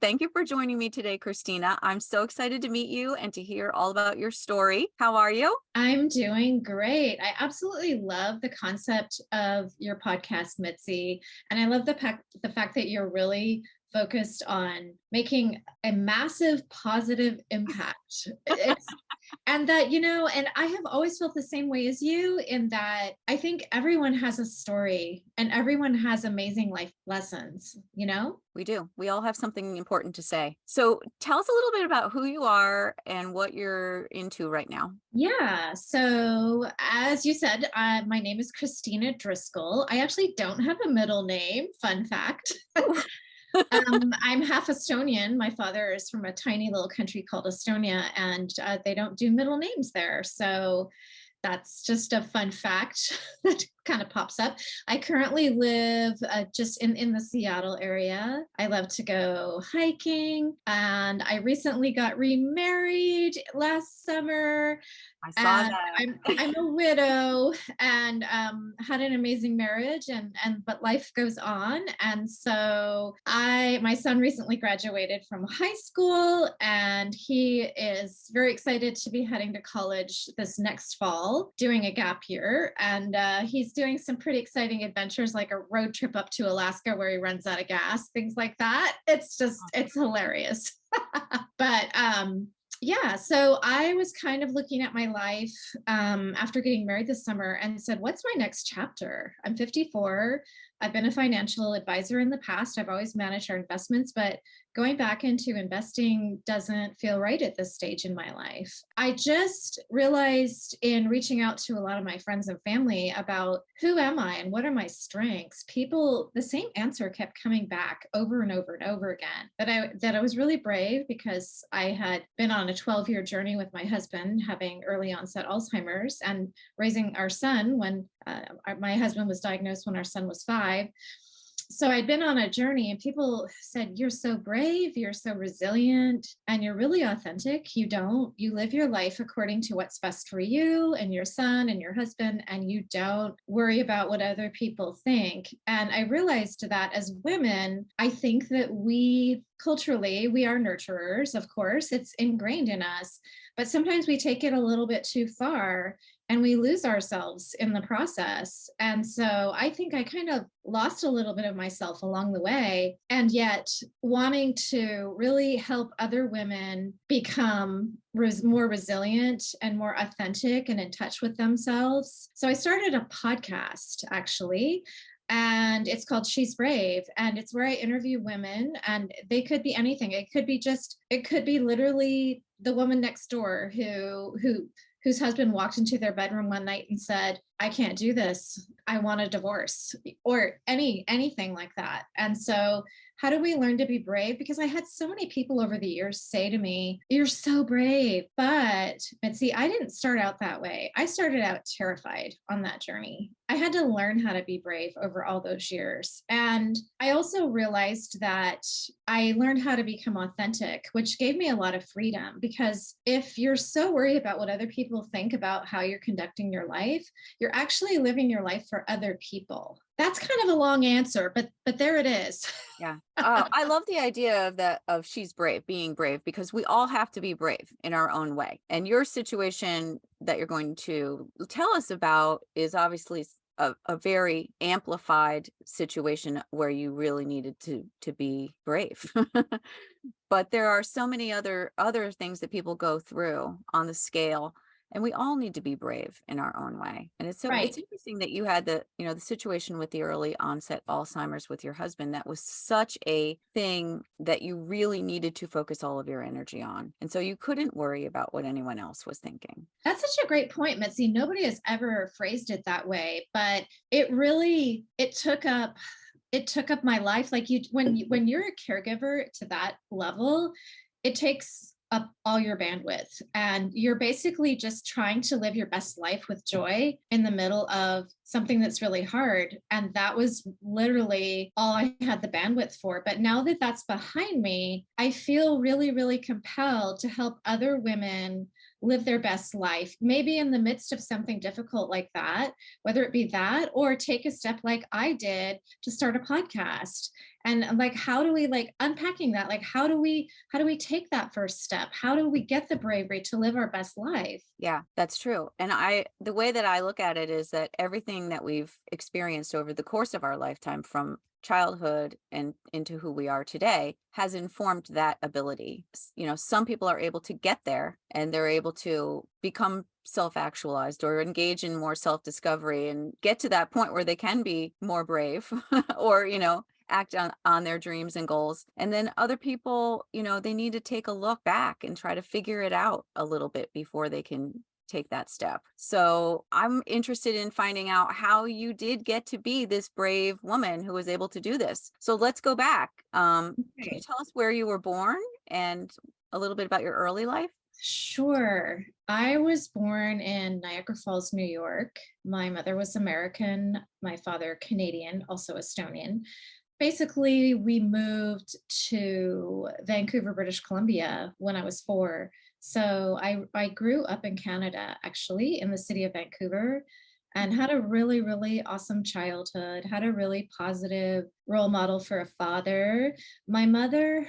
Thank you for joining me today, Kristina. I'm so excited to meet you and to hear all about your story. How are you? I'm doing great. I absolutely love the concept of your podcast, Mitzi. And I love the fact that you're really focused on making a massive positive impact. And that, and I have always felt the same way as you in that I think everyone has a story and everyone has amazing life lessons, you know? We do. We all have something important to say. So tell us a little bit about who you are and what you're into right now. Yeah. So, as you said, my name is Kristina Driscoll. I actually don't have a middle name. Fun fact. I'm half Estonian. My father is from a tiny little country called Estonia, and they don't do middle names there. So, that's just a fun fact that kind of pops up. I currently live just in the Seattle area. I love to go hiking, and I recently got remarried last summer. I saw And that. I'm a widow and had an amazing marriage but life goes on. And so my son recently graduated from high school and he is very excited to be heading to college this next fall, doing a gap year. And he's doing some pretty exciting adventures like a road trip up to Alaska where he runs out of gas, things like that. It's hilarious. But yeah, so I was kind of looking at my life after getting married this summer and said, what's my next chapter? I'm 54. I've been a financial advisor in the past. I've always managed our investments, but going back into investing doesn't feel right at this stage in my life. I just realized in reaching out to a lot of my friends and family about who am I and what are my strengths, the same answer kept coming back over and over and over again, that I was really brave because I had been on a 12-year journey with my husband, having early onset Alzheimer's and raising our son when my husband was diagnosed when our son was 5. So I'd been on a journey and people said, you're so brave, you're so resilient, and you're really authentic. You live your life according to what's best for you and your son and your husband, and you don't worry about what other people think. And I realized that as women, I think that culturally, we are nurturers, of course, it's ingrained in us, but sometimes we take it a little bit too far and we lose ourselves in the process. And so I think I kind of lost a little bit of myself along the way, and yet wanting to really help other women become more resilient and more authentic and in touch with themselves. So I started a podcast actually. And it's called She's Brave. And it's where I interview women, and they could be anything. It could be literally the woman next door whose husband walked into their bedroom one night and said, I can't do this. I want a divorce, or anything like that. And so how do we learn to be brave? Because I had so many people over the years say to me, you're so brave. But Mitzi, I didn't start out that way. I started out terrified on that journey. I had to learn how to be brave over all those years. And I also realized that I learned how to become authentic, which gave me a lot of freedom, because if you're so worried about what other people think about how you're conducting your life, you're actually living your life for other people. That's kind of a long answer, but there it is. Yeah. I love the idea of she's brave, being brave, because we all have to be brave in our own way. And your situation that you're going to tell us about is obviously a very amplified situation where you really needed to be brave. But there are so many other things that people go through on the scale, and we all need to be brave in our own way. And it's Right. interesting that you had the situation with the early onset Alzheimer's with your husband. That was such a thing that you really needed to focus all of your energy on. And so you couldn't worry about what anyone else was thinking. That's such a great point, Mitzi. Nobody has ever phrased it that way, but it took up my life. Like when you're a caregiver to that level, it takes up all your bandwidth, and you're basically just trying to live your best life with joy in the middle of something that's really hard. And that was literally all I had the bandwidth for. But now that that's behind me, I feel really, really compelled to help other women live their best life, maybe in the midst of something difficult like that, whether it be that or take a step like I did to start a podcast. And like, how do we, like, unpacking that, like, how do we take that first step? How do we get the bravery to live our best life? Yeah, that's true. And the way that I look at it is that everything that we've experienced over the course of our lifetime, from childhood and into who we are today, has informed that ability. Some people are able to get there and they're able to become self-actualized or engage in more self-discovery and get to that point where they can be more brave or, act on their dreams and goals. And then other people, they need to take a look back and try to figure it out a little bit before they can take that step. So I'm interested in finding out how you did get to be this brave woman who was able to do this. So let's go back. Can you Okay. tell us where you were born and a little bit about your early life? Sure. I was born in Niagara Falls, New York. My mother was American, my father Canadian, also Estonian. Basically, we moved to Vancouver, British Columbia when I was 4. So I grew up in Canada, actually, in the city of Vancouver, and had a really, really awesome childhood, had a really positive role model for a father. My mother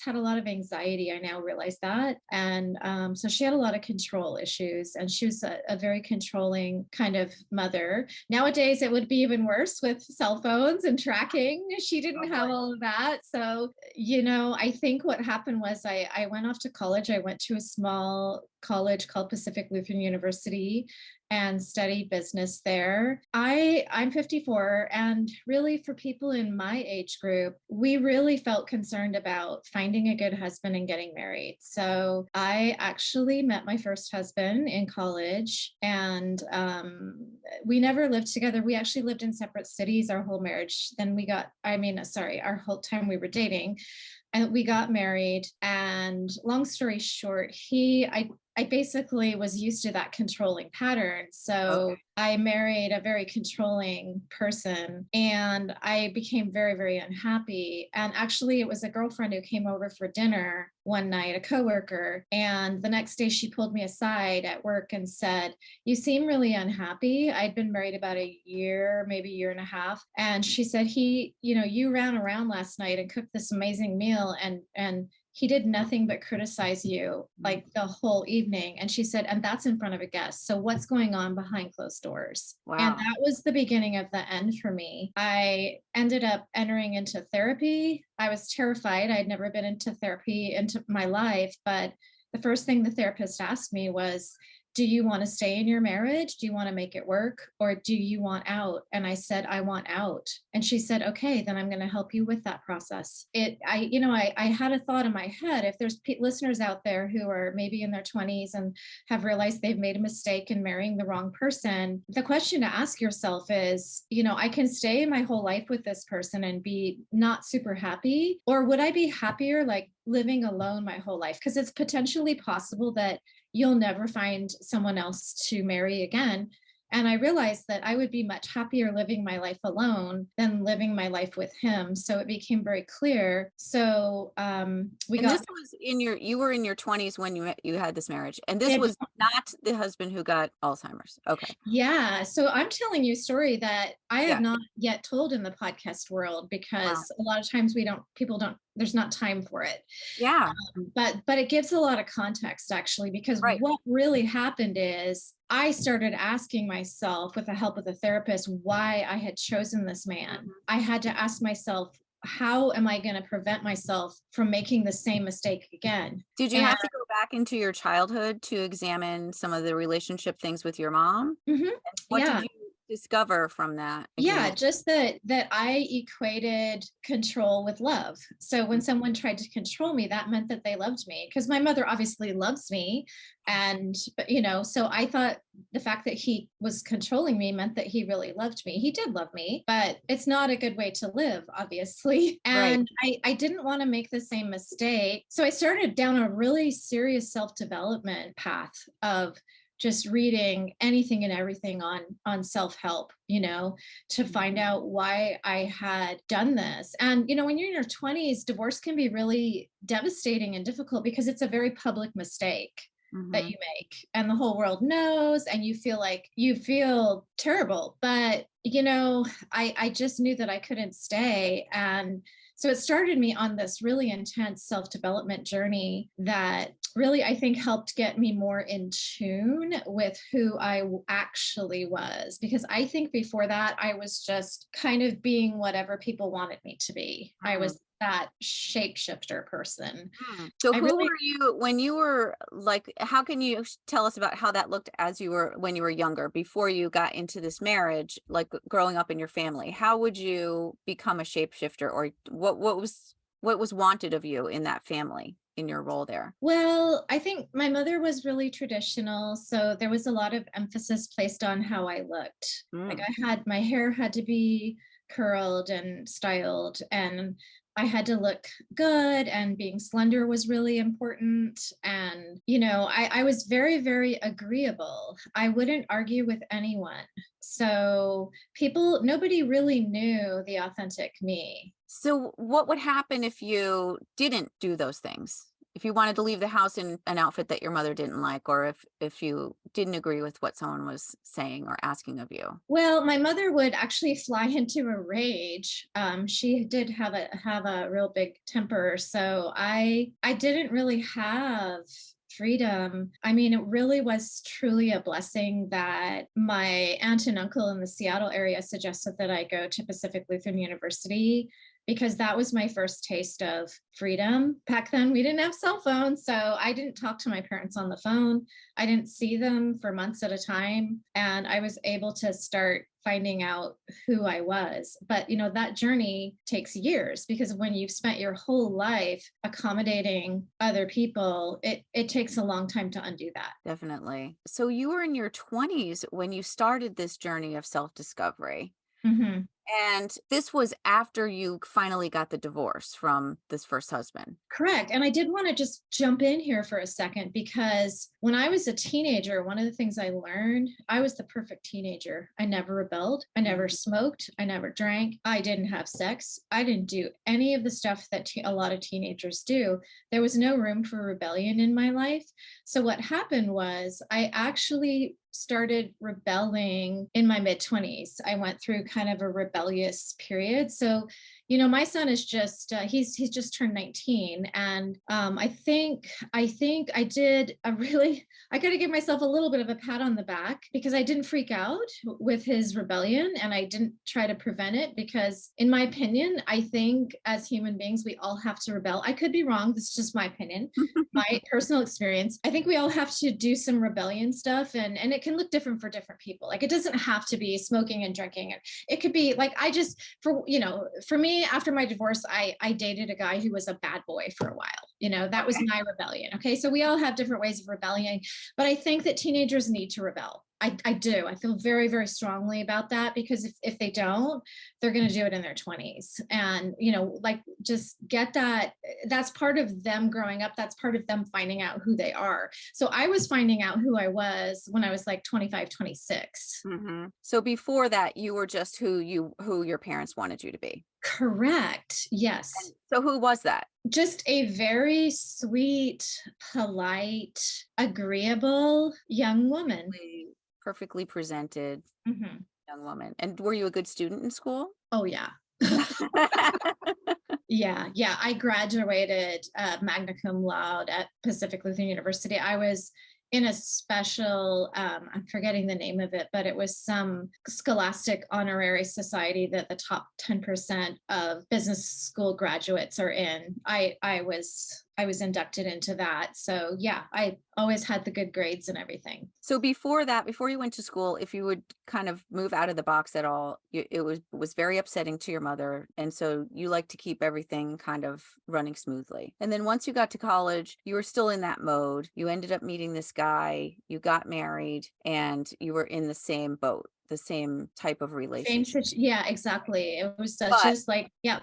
had a lot of anxiety. I now realize that. And so she had a lot of control issues, and she was a very controlling kind of mother. Nowadays, it would be even worse with cell phones and tracking. She Oh didn't have boy. all of that. So, I think what happened was I went off to college. I went to a small college called Pacific Lutheran University and studied business there. I'm 54, and really for people in my age group, we really felt concerned about finding a good husband and getting married. So I actually met my first husband in college, and we never lived together. We actually lived in separate cities our whole marriage. Then our whole time we were dating, and we got married. And long story short, I basically was used to that controlling pattern. So Okay. I married a very controlling person, and I became very, very unhappy. And actually, it was a girlfriend who came over for dinner one night, a coworker. And the next day, she pulled me aside at work and said, "You seem really unhappy." I'd been married about a year, maybe a year and a half. And she said, you ran around last night and cooked this amazing meal, and he did nothing but criticize you Mm. like the whole evening. And she said, and that's in front of a guest. So what's going on behind closed doors? And Wow. that was the beginning of the end for me. I ended up entering into therapy. I was terrified. I'd never been into therapy into my life, but the first thing the therapist asked me was, "Do you want to stay in your marriage? Do you want to make it work? Or do you want out?" And I said, "I want out." And she said, "Okay, then I'm going to help you with that process." I had a thought in my head. If there's listeners out there who are maybe in their 20s and have realized they've made a mistake in marrying the wrong person, the question to ask yourself is, I can stay my whole life with this person and be not super happy, or would I be happier like living alone my whole life? Because it's potentially possible that you'll never find someone else to marry again. And I realized that I would be much happier living my life alone than living my life with him. So it became very clear. So we And this got was you were in your 20s when you had this marriage. And this married. was not the husband who got Alzheimer's. Okay. Yeah. So I'm telling you a story that I have Yeah. not yet told in the podcast world, Wow. because a lot of times people don't, there's not time for it. Yeah. But it gives a lot of context, actually, because Right. what really happened is I started asking myself, with the help of the therapist, why I had chosen this man. Mhm. I had to ask myself, how am I going to prevent myself from making the same mistake again? Did you And have to go back into your childhood to examine some of the relationship things with your mom? mhm, And what did yeah, you discover from that yeah, exam? just that I equated control with love. So when Mm. someone tried to control me, that meant that they loved me, because my mother obviously loves me. And but so I thought the fact that he was controlling me meant that he really loved me. He did love me, but it's not a good way to live, obviously. Right. And I didn't want to make the same mistake. So I started down a really serious self-development path of just reading anything and everything on self-help, to find Mhm. out why I had done this. And when you're in your 20s, divorce can be really devastating and difficult because it's a very public mistake. that Hmm. you make, and the whole world knows, and you feel terrible. But I just knew that I couldn't stay. And so it started me on this really intense self-development journey that really, I think, helped get me more in tune with who actually was. Because I think before that, I was just kind of being whatever people wanted me to be. I was that shapeshifter person. So I who really were you when you were like, how can you tell us about how that looked as you were when you were younger, before you got into this marriage, like growing up in your family? How would you become a shapeshifter, or what was wanted of you in that family, in your role there? Well, I think my mother was really traditional, so there was a lot of emphasis placed on how I looked. Like, Mm. my hair had to be curled and styled, and I had to look good, and being slender was really important. And, I was very, very agreeable. I wouldn't argue with anyone. So nobody really knew the authentic me. So what would happen if you didn't do those things? If you wanted to leave the house in an outfit that your mother didn't like, or if you didn't agree with what someone was saying or asking of you? Well, my mother would actually fly into a rage. She did have a real big temper, so I didn't really have freedom. I mean, it really was truly a blessing that my aunt and uncle in the Seattle area suggested that I go to Pacific Lutheran University, because that was my first taste of freedom. Back then, we didn't have cell phones, so I didn't talk to my parents on the phone. I didn't see them for months at a time. And I was able to start finding out who I was. But, that journey takes years, because when you've spent your whole life accommodating other people, it takes a long time to undo that. Definitely. So you were in your 20s when you started this journey of self-discovery. Mhm. And this was after you finally got the divorce from this first husband. Correct. And I did want to just jump in here for a second, because when I was a teenager, one of the things I learned, I was the perfect teenager. I never rebelled. I never Mhm. smoked. I never drank. I didn't have sex. I didn't do any of the stuff that a lot of teenagers do. There was no room for rebellion in my life. So what happened was I actually started rebelling in my mid 20s. I went through kind of a rebellious period. So my son is just he's just turned 19. And I think I did a really I got to give myself a little bit of a pat on the back, because I didn't freak out with his rebellion, and I didn't try to prevent it. Because in my opinion, I think as human beings we all have to rebel. I could be wrong. This is just my opinion, my personal experience. I think we all have to do some rebellion stuff, and it can look different for different people. Like, it doesn't have to be smoking and drinking, and it could be like, for me, after my divorce, I dated a guy who was a bad boy for a while. That was Okay. my rebellion. Okay, so we all have different ways of rebelling, but I think that teenagers need to rebel. I do. I feel very, very strongly about that, because if they don't, they're going to do it in their 20s. And, like, just get that. That's part of them growing up. That's part of them finding out who they are. So I was finding out who I was when I was like 25, 26. So before that, you were just who your parents wanted you to be. Correct. Yes. So who was that? Just a very sweet, polite, agreeable young woman. Perfectly presented Mhm. young woman. And were you a good student in school? Oh, yeah. Yeah, yeah. I graduated magna cum laude at Pacific Lutheran University. I was in a special, I'm forgetting the name of it, but it was some scholastic honorary society that the top 10% of business school graduates are in. I was inducted into that. So yeah, I always had the good grades and everything. So before that, before you went to school, if you would kind of move out of the box at all, it was very upsetting to your mother, and so you like to keep everything kind of running smoothly. And then once you got to college, you were still in that mode. You ended up meeting this guy, you got married, and you were in the same boat, the same type of relationship. Yeah, exactly. It was such But as like, yeah,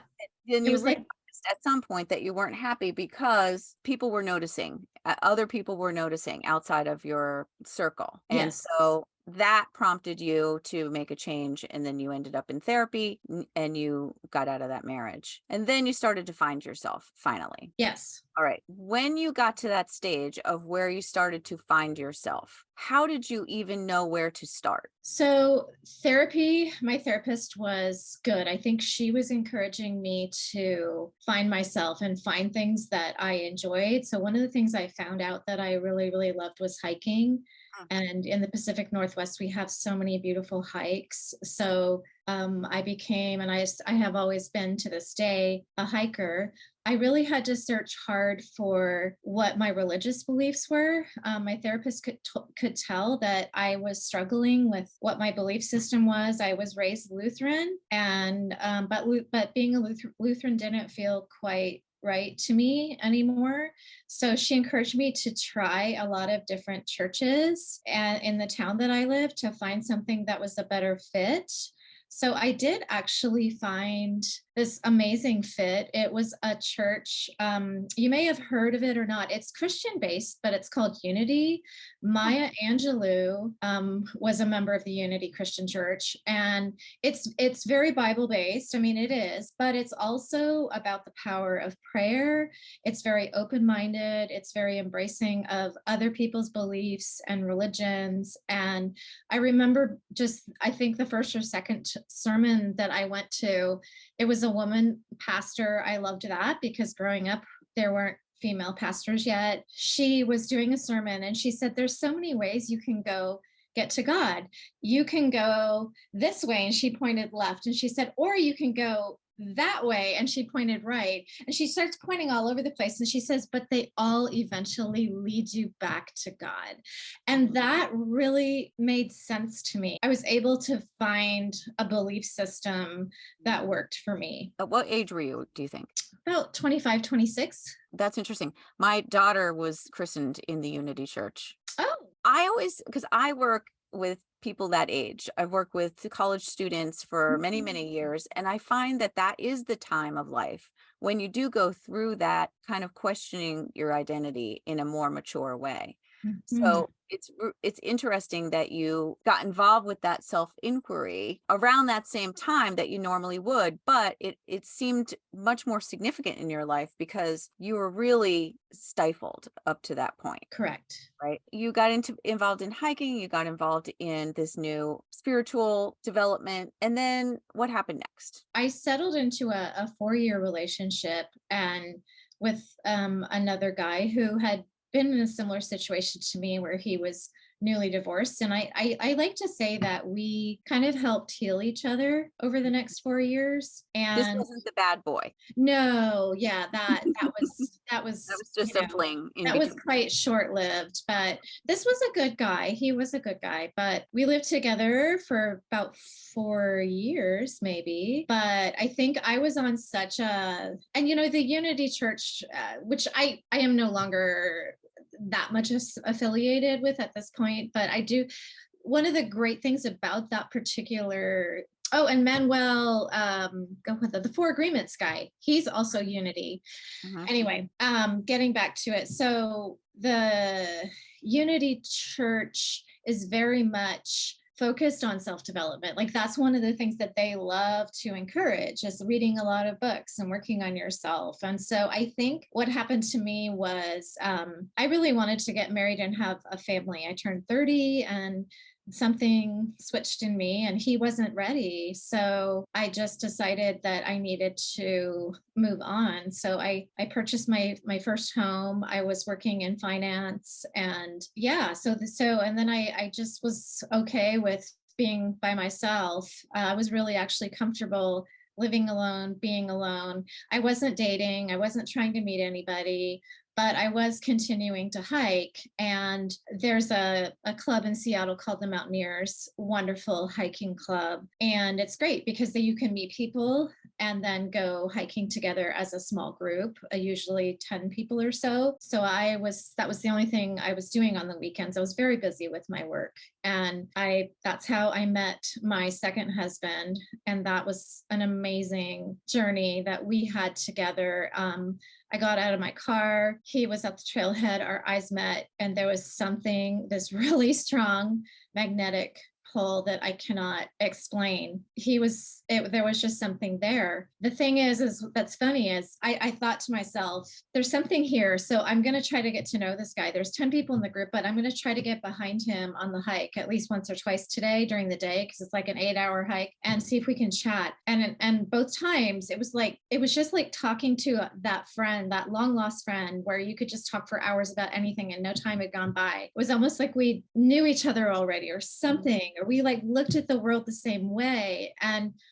then it you was realized like, at some point that you weren't happy because people were noticing, other people were noticing outside of your circle. And yes. so that prompted you to make a change, and then you ended up in therapy, and you got out of that marriage. And then you started to find yourself finally. Yes. All right. When you got to that stage of where you started to find yourself, how did you even know where to start? So, therapy, my therapist was good. I think she was encouraging me to find myself and find things that I enjoyed. So, one of the things I found out that I really, really loved was hiking. And in the Pacific Northwest, we have so many beautiful hikes. So, I became, and I have always been to this day, a hiker. I really had to search hard for what my religious beliefs were. My therapist could tell that I was struggling with what my belief system was. I was raised Lutheran, and but being a Lutheran didn't feel quite right to me anymore. So she encouraged me to try a lot of different churches and in the town that I lived to find something that was a better fit. So I did actually find this amazing fit. It was a church. You may have heard of it or not. It's Christian based, but it's called Unity. Maya Angelou was a member of the Unity Christian Church, and it's very Bible based. I mean, it is, but it's also about the power of prayer. It's very open minded. It's very embracing of other people's beliefs and religions. And I remember I think the first or second sermon that I went to, it was a woman pastor. I loved that because growing up, there weren't female pastors yet. She was doing a sermon and she said, there's so many ways you can go get to God. You can go this way. And she pointed left. And she said, or you can go that way. And she pointed right. And she starts pointing all over the place. And she says, but they all eventually lead you back to God. And that really made sense to me. I was able to find a belief system that worked for me. At what age were you, do you think? About 25, 26. That's interesting. My daughter was christened in the Unity Church. Oh, Because I work with people that age. I've worked with college students for many, many years. And I find that that is the time of life when you do go through that kind of questioning your identity in a more mature way. mhm. So it's interesting that you got involved with that self inquiry around that same time that you normally would, but it seemed much more significant in your life because you were really stifled up to that point. Correct. Right. You got involved in hiking, you got involved in this new spiritual development. And then what happened next? I settled into a 4-year relationship and with another guy who had been in a similar situation to me where he was newly divorced. And I like to say that we kind of helped heal each other over the next 4 years. This And wasn't the bad boy. no, yeah, that That was, was just a fling in that was between. quite short-lived, but this was a good guy. He was a good guy, but we lived together for about 4 years, maybe. But I think I was on such and the Unity Church, which I am no longer that much affiliated with at this point, but I do. One of the great things about that particular Oh, and Manuel, go with the Four Agreements guy. He's also Unity. Mhm. Anyway, getting back to it. So the Unity Church is very much focused on self-development. Like that's one of the things that they love to encourage is reading a lot of books and working on yourself. And so I think what happened to me was I really wanted to get married and have a family. I turned 30 and something switched in me and he wasn't ready. So I just decided that I needed to move on. So I purchased my first home. I was working in finance and yeah, and then I just was okay with being by myself. I was really actually comfortable living alone, being alone. I wasn't dating. I wasn't trying to meet anybody, but I was continuing to hike. And there's a club in Seattle called the Mountaineers, wonderful hiking club. And it's great because you can meet people and then go hiking together as a small group, usually 10 people or so. So that was the only thing I was doing on the weekends. I was very busy with my work. And that's how I met my second husband. And that was an amazing journey that we had together. I got out of my car. He was at the trailhead. Our eyes met, and there was this really strong magnetic pull that I cannot explain. There was just something there. The thing is that's funny is I thought to myself, there's something here. So I'm going to try to get to know this guy. There's 10 people in the group, but I'm going to try to get behind him on the hike at least once or twice today during the day, because it's like an 8-hour hike, and see if we can chat. And both times it was just like talking to that friend, that long lost friend, where you could just talk for hours about anything and no time had gone by. It was almost like we knew each other already or something, or we like looked at the world the same way.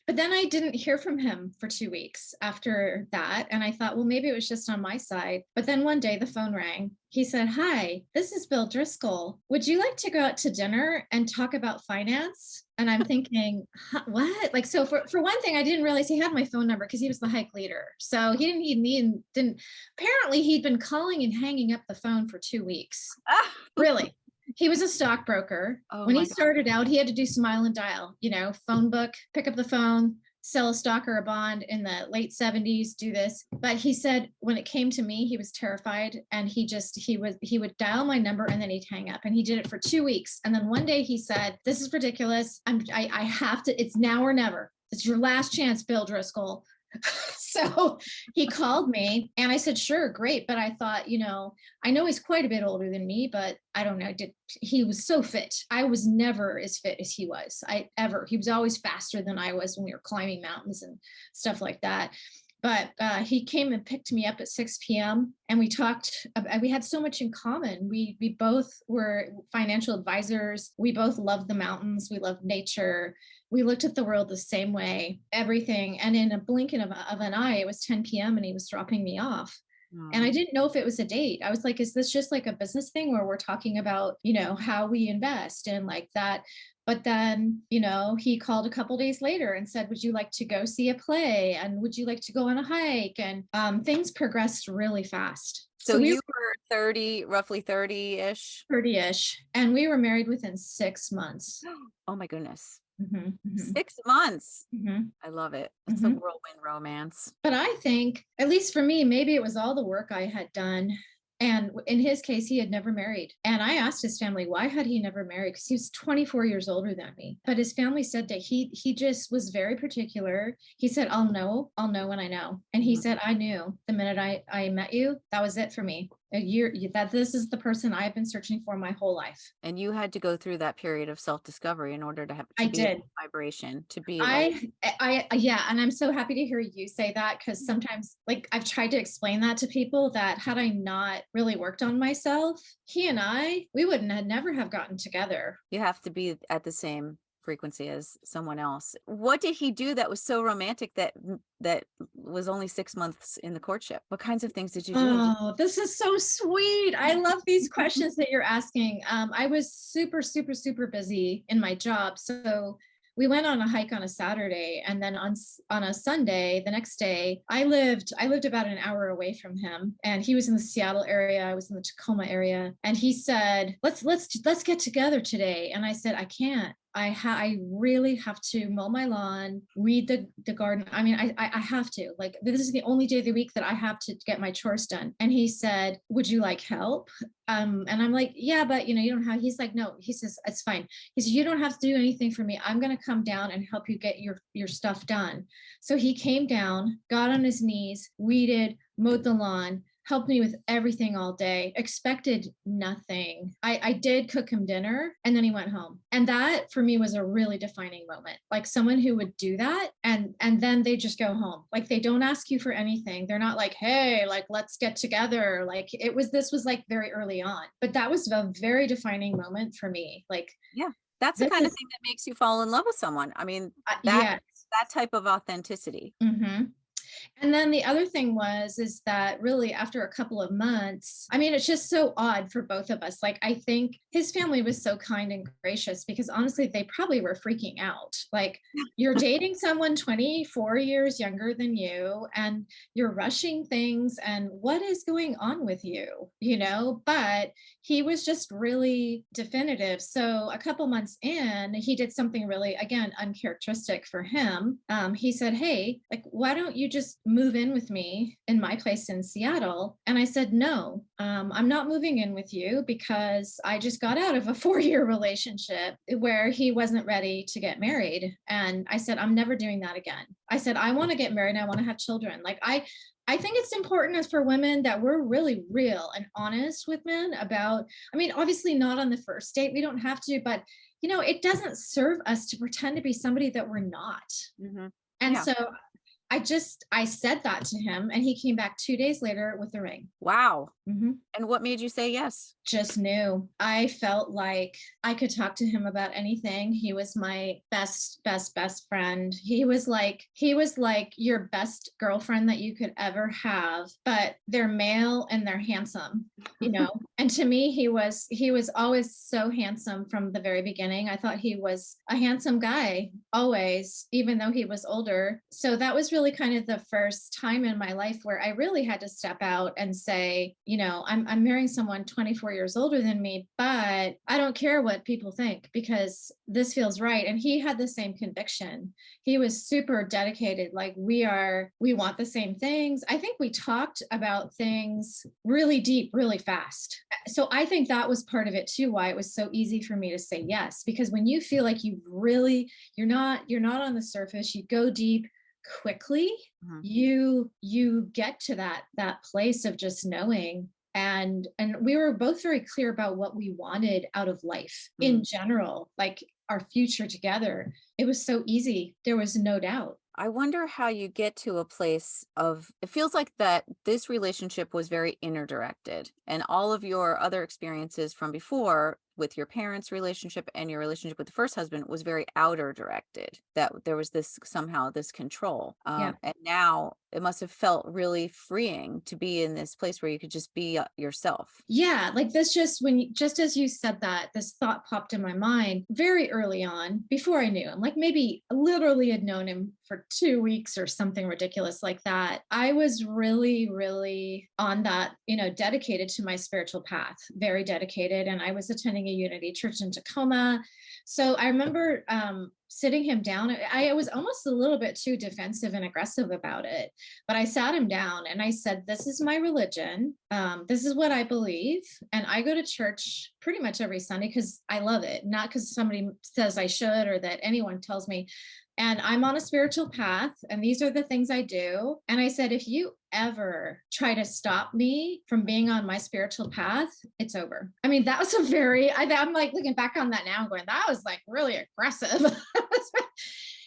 But then I didn't hear from him for 2 weeks after that. And I thought, well, maybe it was just on my side. But then one day the phone rang. He said, "Hi, this is Bill Driscoll. Would you like to go out to dinner and talk about finance?" And I'm thinking, huh, what? Like, so for one thing, I didn't realize he had my phone number because he was the hike leader. So he didn't, apparently he'd been calling and hanging up the phone for 2 weeks. Really. He was a stockbroker. Oh When my he God. started out, he had to do smile and dial, phone book, pick up the phone, sell a stock or a bond in the late 70s, do this. But he said when it came to me, he was terrified, and he would dial my number and then he'd hang up, and he did it for 2 weeks. And then one day he said, "This is ridiculous. I have to, it's now or never. It's your last chance, Bill Driscoll." So he called me and I said, "Sure, great." But I thought, I know he's quite a bit older than me, but I don't know. He was so fit. I was never as fit as he was. He was always faster than I was when we were climbing mountains and stuff like that. But he came and picked me up at 6 p.m. and we talked. We had so much in common. We both were financial advisors. We both loved the mountains. We loved nature. We looked at the world the same way, everything. And in a blinking of an eye, it was 10 p.m. and he was dropping me off. And I didn't know if it was a date. I was like, is this just like a business thing where we're talking about, how we invest and like that? But then, he called a couple days later and said, "Would you like to go see a play? And would you like to go on a hike?" And things progressed really fast. So We you were 30, roughly 30-ish. 30-ish, and we were married within 6 months. Oh my goodness. Mm-hmm, 6 months. mm-hmm, I love it. It's a mm-hmm. whirlwind romance. But I think, at least for me, maybe it was all the work I had done. And in his case, he had never married. And I asked his family, why had he never married? Because he was 24 years older than me. But his family said that he just was very particular. He said, I'll know when I know. And he said, "I knew the minute I met you. That was it for me. That this is the person I've been searching for my whole life." And you had to go through that period of self-discovery in order to I be in did. vibration, to be like, Yeah, and I'm so happy to hear you say that, because sometimes, like, I've tried to explain that to people, that had I not really worked on myself, he and we wouldn't have never have gotten together. you have to be at the same frequency as someone else. What did he do that was so romantic that was only 6 months in the courtship? What kinds of things did you do? Oh, this is so sweet. I love these questions that you're asking. I was super, super, super busy in my job. So we went on a hike on a Saturday, and then on a Sunday, the next day, I lived about an hour away from him, and he was in the Seattle area. I was in the Tacoma area, and he said, let's get together today. And I said, I can't. I really have to mow my lawn, weed the garden. I mean, I have to. Like, this is the only day of the week that I have to get my chores done. And he said, "Would you like help?" And I'm like, "Yeah, but you don't have." He's like, "No." He says, "It's fine." He says, "You don't have to do anything for me. I'm going to come down and help you get your stuff done." So he came down, got on his knees, weeded, mowed the lawn, helped me with everything all day, expected nothing. I did cook him dinner, and then he went home. And that for me was a really defining moment. Like, someone who would do that and then they just go home. Like, they don't ask you for anything. They're not like, "Hey, like, let's get together." Like, this was like very early on. But that was a very defining moment for me. Like, Yeah, that's the kind of thing that makes you fall in love with someone. I mean, yeah. that type of authenticity. Mm-hmm. And then the other thing is that really after a couple of months, I mean, it's just so odd for both of us. Like, I think his family was so kind and gracious because honestly, they probably were freaking out. Like, you're dating someone 24 years younger than you, and you're rushing things, and what is going on with you, you know? But he was just really definitive. So a couple months in, he did something really, again, uncharacteristic for him. He said, "Hey, like, why don't you just move in with me in my place in Seattle?" And I said, "No, I'm not moving in with you because I just got out of a 4-year relationship where he wasn't ready to get married." And I said, "I'm never doing that again." I said, "I want to get married and I want to have children." Like, I think it's important as for women that we're really real and honest with men about, I mean, obviously not on the first date. We don't have to, but it doesn't serve us to pretend to be somebody that we're not. Hmm. And Yeah. so I said that to him, and he came back 2 days later with the ring. Wow. Mhm. And what made you say yes? Just knew. I felt like I could talk to him about anything. He was my best friend. He was like your best girlfriend that you could ever have, but they're male and they're handsome, you know. And to me, he was always so handsome from the very beginning. I thought he was a handsome guy always, even though he was older. So that was really kind of the first time in my life where I really had to step out and say, I'm marrying someone 24 years older than me, but I don't care what people think because this feels right. And he had the same conviction. He was super dedicated. Like, we want the same things. I think we talked about things really deep, really fast. So I think that was part of it too, why it was so easy for me to say yes, because when you feel like you're not on the surface, you go deep quickly, Mhm. you get to that place of just knowing. And we were both very clear about what we wanted out of life in Mm. general, like our future together. It was so easy. There was no doubt. I wonder how you get to a place of, it feels like that this relationship was very inner directed, and all of your other experiences from before with your parents' relationship and your relationship with the first husband was very outer directed, that there was this somehow this control. Yeah. And now it must have felt really freeing to be in this place where you could just be yourself. Yeah, like this just as you said that, this thought popped in my mind very early on before I knew him. Like, maybe literally had known him for 2 weeks or something ridiculous like that. I was really, really on that, dedicated to my spiritual path, very dedicated. And I was attending a Unity church in Tacoma. So I remember sitting him down. I was almost a little bit too defensive and aggressive about it, but I sat him down and I said, "This is my religion. This is what I believe. And I go to church pretty much every Sunday because I love it, not because somebody says I should or that anyone tells me. And I'm on a spiritual path, and these are the things I do." And I said, "If you ever try to stop me from being on my spiritual path, it's over." I mean, that was I'm like looking back on that now and going, that was like really aggressive.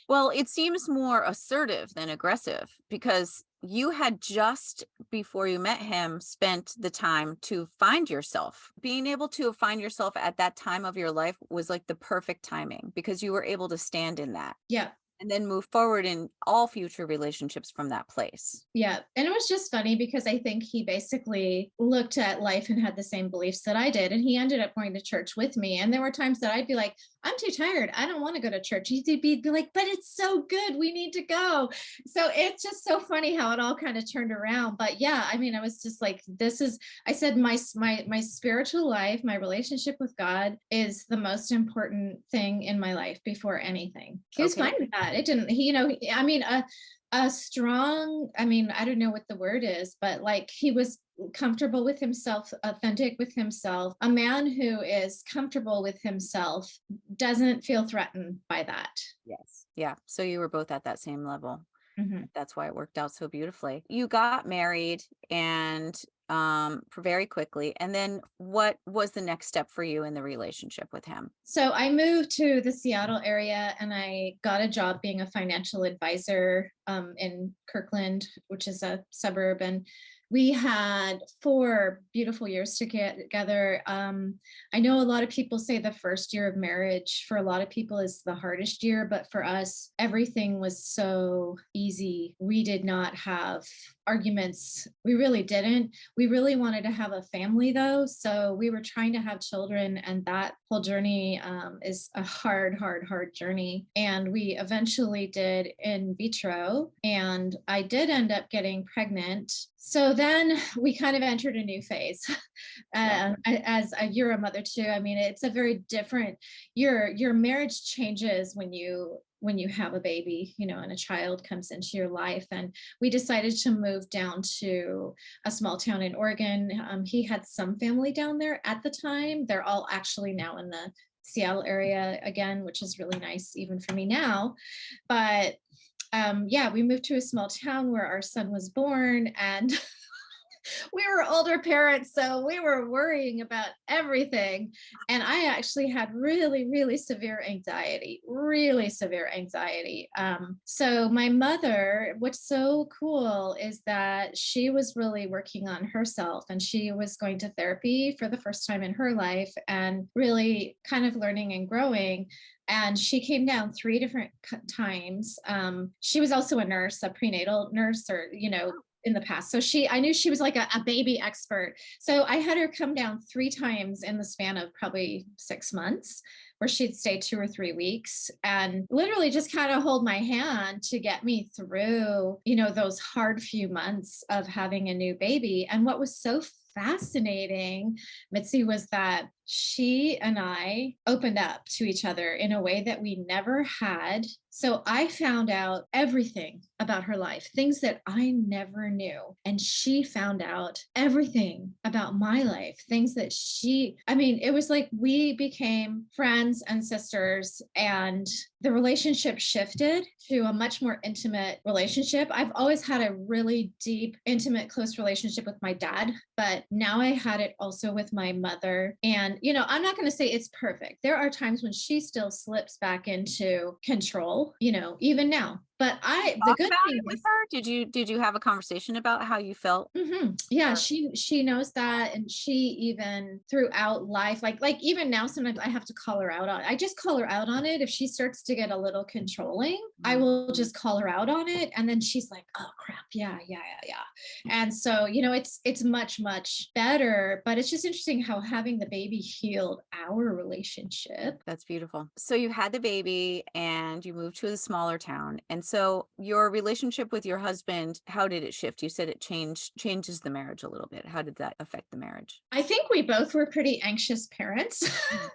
Well, it seems more assertive than aggressive because you had just before you met him spent the time to find yourself. Being able to find yourself at that time of your life was like the perfect timing because you were able to stand in that Yeah. and then move forward in all future relationships from that place. Yeah. And it was just funny because I think he basically looked at life and had the same beliefs that I did. And he ended up going to church with me. And there were times that I'd be like, "I'm too tired. I don't want to go to church." He'd be like, "But it's so good. We need to go." So it's just so funny how it all kind of turned around. But yeah, I mean, I was just like, I said, my spiritual life, my relationship with God is the most important thing in my life before anything. He was Okay. fine with that. It didn't, I mean, a strong, I mean, I don't know what the word is, but like, he was comfortable with himself, authentic with himself. A man who is comfortable with himself doesn't feel threatened by that. Yes. Yeah. So you were both at that same level. Mhm. That's why it worked out so beautifully. You got married and very quickly. And then what was the next step for you in the relationship with him? So I moved to the Seattle area and I got a job being a financial advisor in Kirkland, which is a suburb. And We had 4 beautiful years together. I know a lot of people say the first year of marriage for a lot of people is the hardest year, but for us, everything was so easy. We did not have arguments. We really didn't. We really wanted to have a family though. So we were trying to have children, and that whole journey is a hard journey. And we eventually did in vitro, and I did end up getting pregnant. So then we kind of entered a new phase. As you're a mother too. I mean, it's a very different, your marriage changes when you have a baby, and a child comes into your life. And we decided to move down to a small town in Oregon. He had some family down there at the time. They're all actually now in the Seattle area again, which is really nice even for me now. But yeah, we moved to a small town where our son was born, and we were older parents, so we were worrying about everything. And I actually had really severe anxiety, really severe anxiety. So my mother, what's so cool is that she was really working on herself, and she was going to therapy for the first time in her life and really kind of learning and growing. And she came down 3 different times. She was also a nurse, a prenatal nurse, or, in the past. So I knew she was like a baby expert. So I had her come down 3 times in the span of probably 6 months, where she'd stay 2 or 3 weeks and literally just kind of hold my hand to get me through, those hard few months of having a new baby. And what was so fascinating, Mitzi, was that she and I opened up to each other in a way that we never had. So I found out everything about her life, things that I never knew. And she found out everything about my life, things that it was like we became friends and sisters, and the relationship shifted to a much more intimate relationship. I've always had a really deep, intimate, close relationship with my dad, but now I had it also with my mother. And, I'm not going to say it's perfect. There are times when she still slips back into control, even now. But the Talk good about thing it with is, her? Did you have a conversation about how you felt? yeah, Or she knows that, and she even throughout life, like even now, sometimes I have to call her out on. I just call her out on it if she starts to get a little controlling. I will just call her out on it, and then she's like, "Oh crap, yeah." And so it's much better. But it's just interesting how having the baby healed our relationship. That's beautiful. So you had the baby and you moved to a smaller town. And so your relationship with your husband, how did it shift? You said it changes the marriage a little bit. How did that affect the marriage? I think we both were pretty anxious parents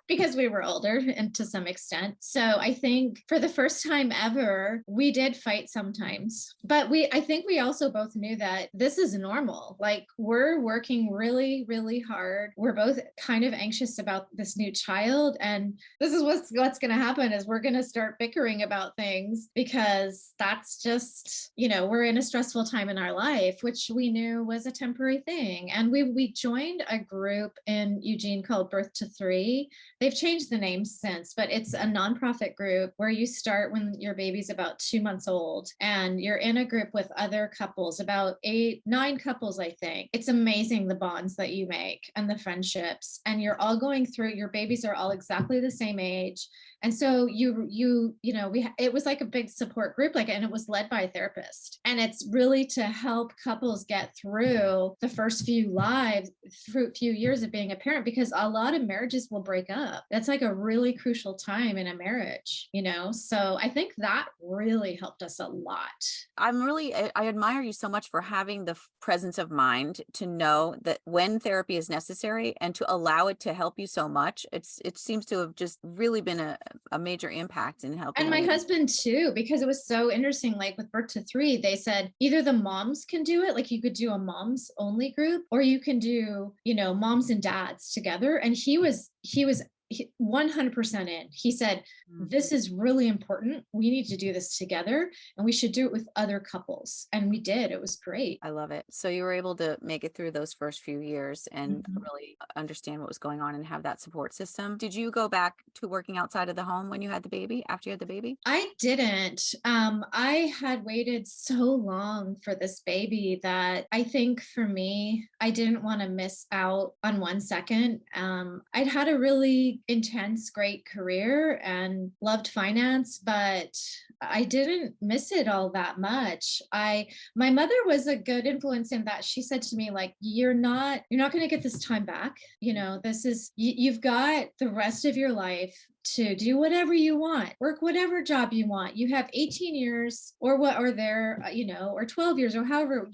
because we were older and to some extent. So I think for the first time ever, we did fight sometimes. But I think we also both knew that this is normal. Like we're working really hard. We're both kind of anxious about this new child. And this is what's going to happen is we're going to start bickering about things because that's just, we're in a stressful time in our life, which we knew was a temporary thing. And we joined a group in Eugene called Birth to 3. They've changed the name since, but it's a nonprofit group where you start when your baby's about 2 months old, and you're in a group with other couples, about 8, 9 couples, I think. It's amazing the bonds that you make and the friendships, and you're all going through, your babies are all exactly the same age. And so it was like a big support group, and it was led by a therapist. And it's really to help couples get through the first few years of being a parent, because a lot of marriages will break up. That's like a really crucial time in a marriage, So I think that really helped us a lot. I admire you so much for having the presence of mind to know that when therapy is necessary and to allow it to help you so much. It seems to have just really been a major impact in helping And my you. husband too, because it was so interesting. Like with Birth to 3, they said either the moms can do it, like you could do a moms only group, or you can do, moms and dads together. And he was 100% in. He said, Mm. this is really important. We need to do this together and we should do it with other couples. And we did. It was great. I love it. So you were able to make it through those first few years and Mhm. really understand what was going on and have that support system. Did you go back to working outside of the home when you had the baby, after you had the baby? I didn't. I had waited so long for this baby that I think for me, I didn't want to miss out on 1 second. I'd had a really intense, great career and loved finance, but I didn't miss it all that much. My mother was a good influence in that she said to me, like, you're not going to get this time back. This is, you've got the rest of your life to do whatever you want, work whatever job you want. You have 18 years or what, or there, or 12 years or however,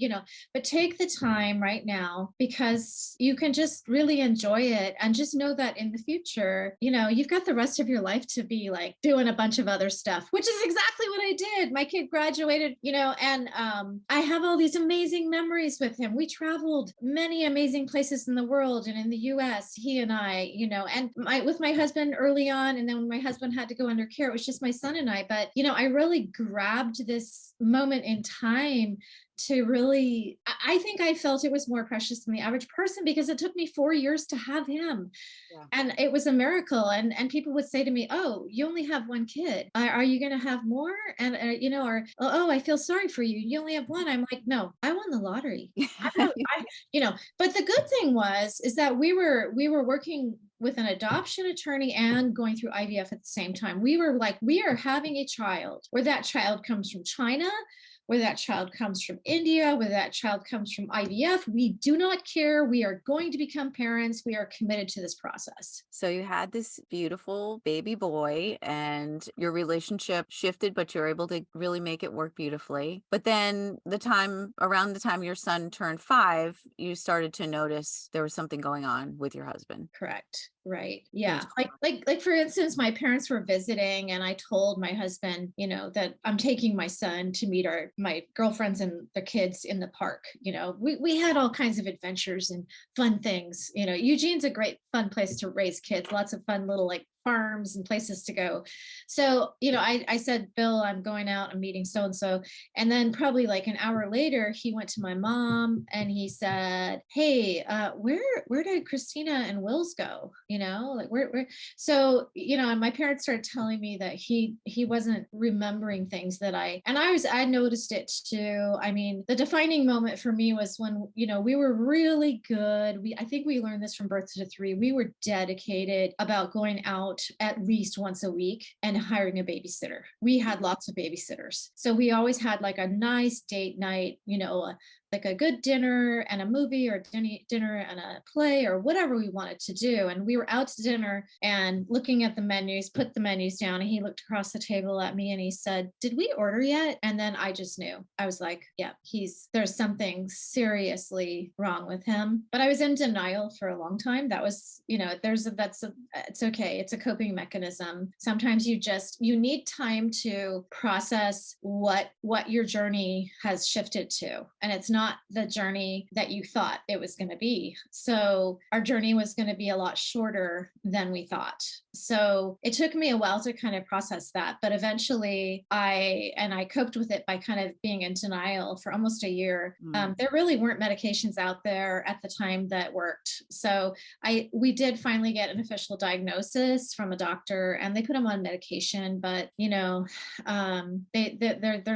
but take the time right now because you can just really enjoy it. And just know that in the future, you've got the rest of your life to be like doing a bunch of other stuff, which is exactly what I did. My kid graduated, and I have all these amazing memories with him. We traveled many amazing places in the world and in the US, he and I, and with my husband early on. And then when my husband had to go under care, it was just my son and I. But, I really grabbed this moment in time to really, I think I felt it was more precious than the average person because it took me 4 years to have him. Yeah. And it was a miracle. And people would say to me, oh, you only have one kid. Are you going to have more? And, or, oh, I feel sorry for you. You only have one. I'm like, no, I won the lottery. But the good thing is that we were working with an adoption attorney and going through IVF at the same time. We were like, we are having a child where that child comes from China, where that child comes from India, where that child comes from IVF. We do not care. We are going to become parents. We are committed to this process. So you had this beautiful baby boy and your relationship shifted, but you're able to really make it work beautifully. But then around the time your son turned 5, you started to notice there was something going on with your husband. Correct. Right. Can you Yeah. talk Like for instance, my parents were visiting and I told my husband, that I'm taking my son to meet my girlfriends and the kids in the park. We had all kinds of adventures and fun things. Eugene's a great fun place to raise kids, lots of fun little like farms and places to go. So, I said, Bill, I'm going out, I'm meeting so and so. And then probably like an hour later, he went to my mom and he said, hey, where did Christina and Will's go? Like where so, and my parents started telling me that he wasn't remembering things I noticed it too. I mean, the defining moment for me was when, we were really good. I think we learned this from birth to 3. We were dedicated about going out at least once a week and hiring a babysitter. We had lots of babysitters. So we always had like a nice date night, like a good dinner and a movie or dinner and a play or whatever we wanted to do. And we were out to dinner and looking at the menus, put the menus down, and he looked across the table at me and he said, did we order yet? And then I just knew. I was like, yeah, there's something seriously wrong with him. But I was in denial for a long time. That was, it's okay. It's a coping mechanism. Sometimes you need time to process what your journey has shifted to. And it's not the journey that you thought it was going to be. So our journey was going to be a lot shorter than we thought. So it took me a while to kind of process that, but eventually I coped with it by kind of being in denial for almost a year. There really weren't medications out there at the time that worked. So we did finally get an official diagnosis from a doctor and they put him on medication, but they're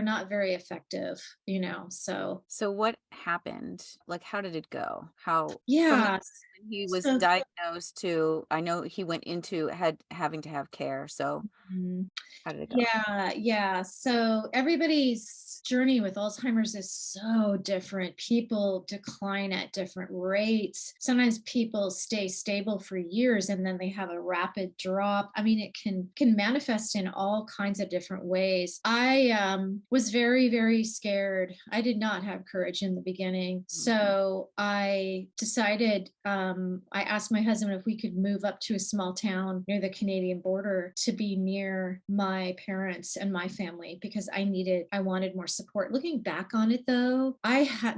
not very effective, So what happened? Like, how did it go? From Yeah. when he was So diagnosed to, I know he went into having to have care. So mm, how did it go? yeah. So everybody's journey with Alzheimer's is so different. People decline at different rates. Sometimes people stay stable for years and then they have a rapid drop. I mean, it can manifest in all kinds of different ways. I was very, very scared. I did not have courage in the beginning. So I decided I asked my husband if we could move up to a small town near the Canadian border to be near my parents and my family because I wanted more support. Looking back on it though,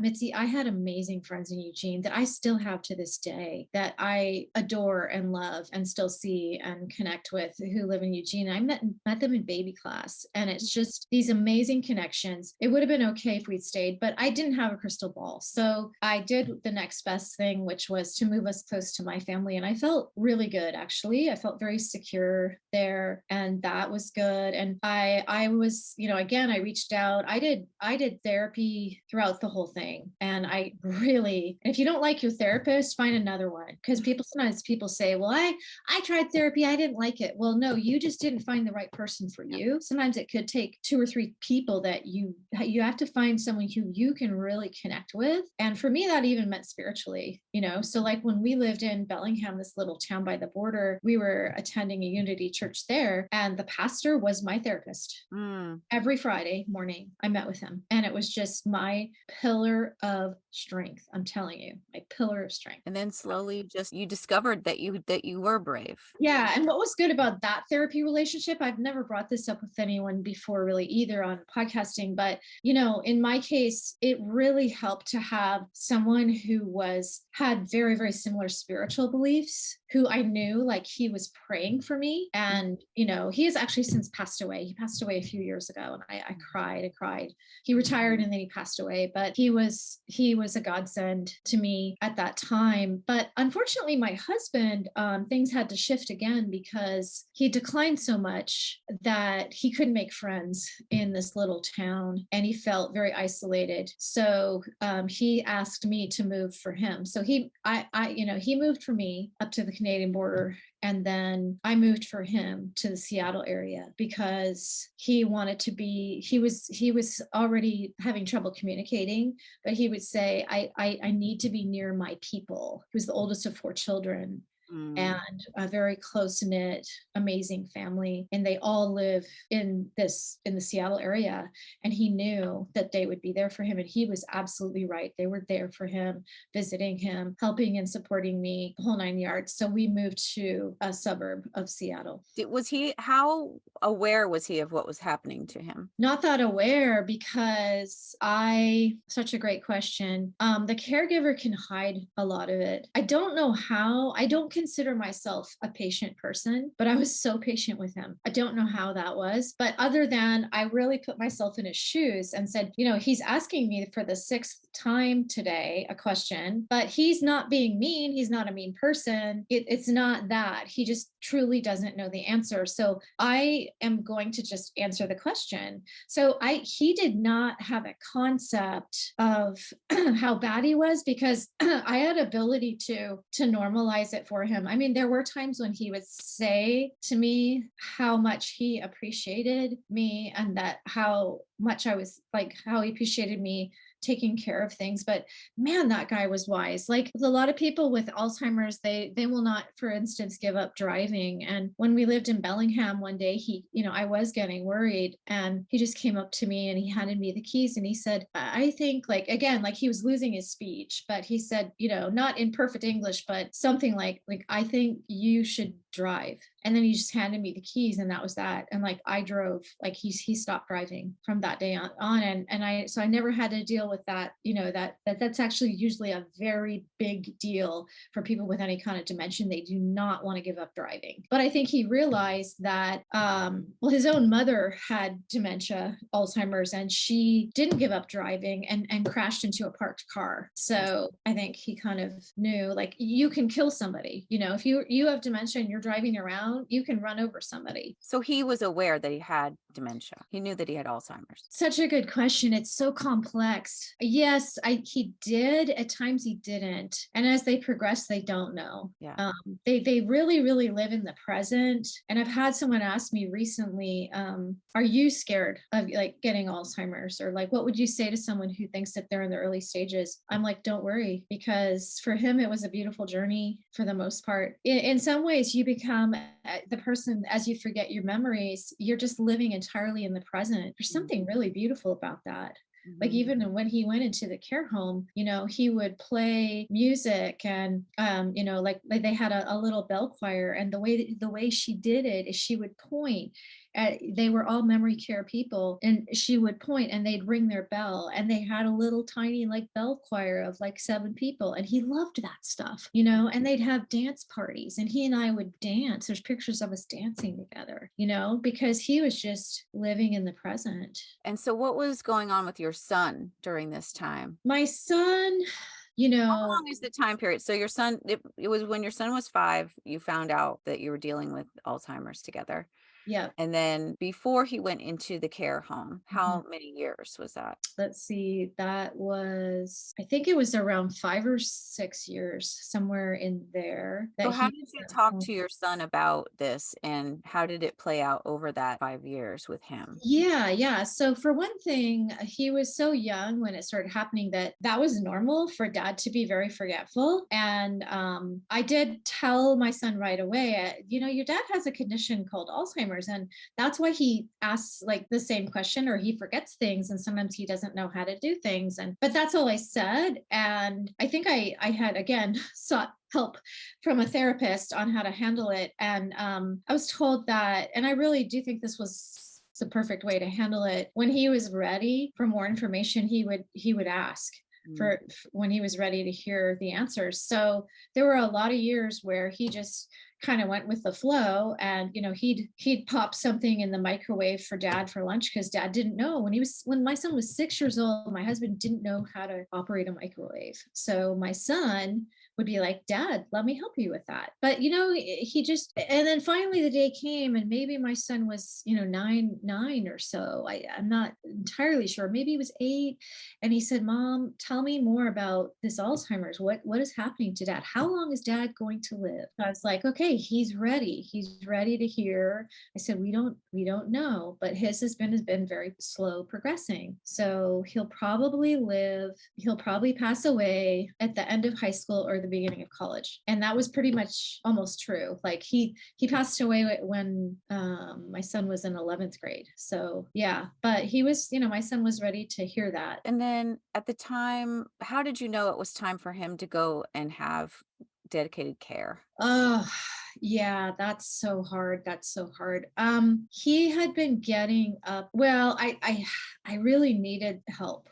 Mitzi, I had amazing friends in Eugene that I still have to this day that I adore and love and still see and connect with who live in Eugene. I met them in baby class, and it's just these amazing connections. It would have been okay if we'd stayed, but I didn't have a crystal ball. So I did the next best thing, which was to move us close to my family. And I felt really good, actually. I felt very secure there, and that was good. And I was, again, I reached out. I did therapy throughout the whole thing. And I really, if you don't like your therapist, find another one. Because sometimes people say, well, I tried therapy, I didn't like it. Well, no, you just didn't find the right person for you. Sometimes it could take 2 or 3 people that you have to find someone who you can really connect with. And for me, that even meant spiritually, so like when we lived in Bellingham, this little town by the border, we were attending a Unity church there, and the pastor was my therapist. Every Friday morning I met with him, and it was just my pillar of strength. I'm telling you, my pillar of strength. And then slowly just you discovered that you were brave. Yeah. And what was good about that therapy relationship, I've never brought this up with anyone before really either on podcasting, but in my case, it really helped to have someone who had very, very similar spiritual beliefs, who I knew like he was praying for me. And, he has actually since passed away. He passed away a few years ago, and I cried. He retired and then he passed away, but he was a godsend to me at that time. But unfortunately, my husband, things had to shift again because he declined so much that he couldn't make friends in this little town, and he felt very isolated. So he asked me to move for him. So he moved for me up to the Canadian border, and then I moved for him to the Seattle area because he was already having trouble communicating, but he would say, I need to be near my people. He was the oldest of 4 children. And a very close-knit, amazing family. And they all live in the Seattle area. And he knew that they would be there for him. And he was absolutely right. They were there for him, visiting him, helping and supporting me, the whole 9 yards. So we moved to a suburb of Seattle. How aware was he of what was happening to him? Not that aware, because such a great question. The caregiver can hide a lot of it. I don't know how. I don't consider myself a patient person, but I was so patient with him. I don't know how that was, but other than I really put myself in his shoes and said, he's asking me for the 6th time today a question, but he's not being mean. He's not a mean person. It's not that. He just truly doesn't know the answer. So I am going to just answer the question. So he did not have a concept of how bad he was, because I had ability to normalize it for him. I mean, there were times when he would say to me how much he appreciated me, and that how much how he appreciated me taking care of things. But man, that guy was wise. Like a lot of people with Alzheimer's, they will not, for instance, give up driving. And when we lived in Bellingham one day, I was getting worried, and he just came up to me and he handed me the keys, and he said, I think, like, again, like he was losing his speech, but he said, not in perfect English, but something like, I think you should drive. And then he just handed me the keys, and that was that. And like I drove, like he stopped driving from that day on. And I never had to deal with that, that's actually usually a very big deal for people with any kind of dementia. They do not want to give up driving. But I think he realized that, his own mother had dementia, Alzheimer's, and she didn't give up driving and crashed into a parked car. So I think he kind of knew, like, you can kill somebody, if you have dementia and you're driving around, you can run over somebody. So he was aware that he had dementia. He knew that he had Alzheimer's. Such a good question. It's so complex. Yes, he did. At times he didn't. And as they progress, they don't know. Yeah. They really, really live in the present. And I've had someone ask me recently, are you scared of like getting Alzheimer's? Or like, what would you say to someone who thinks that they're in the early stages? I'm like, don't worry, because for him, it was a beautiful journey for the most part. In some ways, you become the person, as you forget your memories, you're just living entirely in the present. There's something really beautiful about that. Like Mhm. even when he went into the care home, he would play music and like they had a little bell choir, and the way she did it is she would point at, they were all memory care people, and she would point and they'd ring their bell, and they had a little tiny like bell choir of like 7 people, and he loved that stuff, and they'd have dance parties and he and I would dance. There's pictures of us dancing together, because he was just living in the present. And so what was going on with your son during this time? My son, you How know, long is the time period? So your son, it was when your son was 5, you found out that you were dealing with Alzheimer's together. yeah. And then before he went into the care home, Mhm. how many years was that? Let's see, that was, I think it was around 5 or 6 years, somewhere in there, that So how he did you was at talk home. to your son about this, and how did it play out over that 5 years with him? Yeah, yeah. So for one thing, he was so young when it started happening that was normal for dad to be very forgetful. And I did tell my son right away, your dad has a condition called Alzheimer's, and that's why he asks like the same question, or he forgets things, and sometimes he doesn't know how to do things. And but that's all I said. And I think I had again sought help from a therapist on how to handle it. And I was told that, and I really do think this was the perfect way to handle it. When he was ready for more information, he would ask Mm. for when he was ready to hear the answers. So there were a lot of years where he just kind of went with the flow, and he'd pop something in the microwave for dad for lunch, because dad didn't know. When my son was 6 years old, my husband didn't know how to operate a microwave, so my son would be like, dad, let me help you with that. But he just, and then finally the day came, and maybe my son was nine or so. I'm not entirely sure, maybe he was 8. And he said, mom, tell me more about this Alzheimer's. What is happening to dad? How long is dad going to live? I was like, okay, he's ready to hear. I said, we don't know, but his has been very slow progressing, so he'll probably pass away at the end of high school or the beginning of college. And that was pretty much almost true. Like he passed away when my son was in 11th grade. So yeah, but my son was ready to hear that. And then at the time, how did you know it was time for him to go and have dedicated care? Oh, yeah, that's so hard. That's so hard. He had been getting up. Well, I really needed help.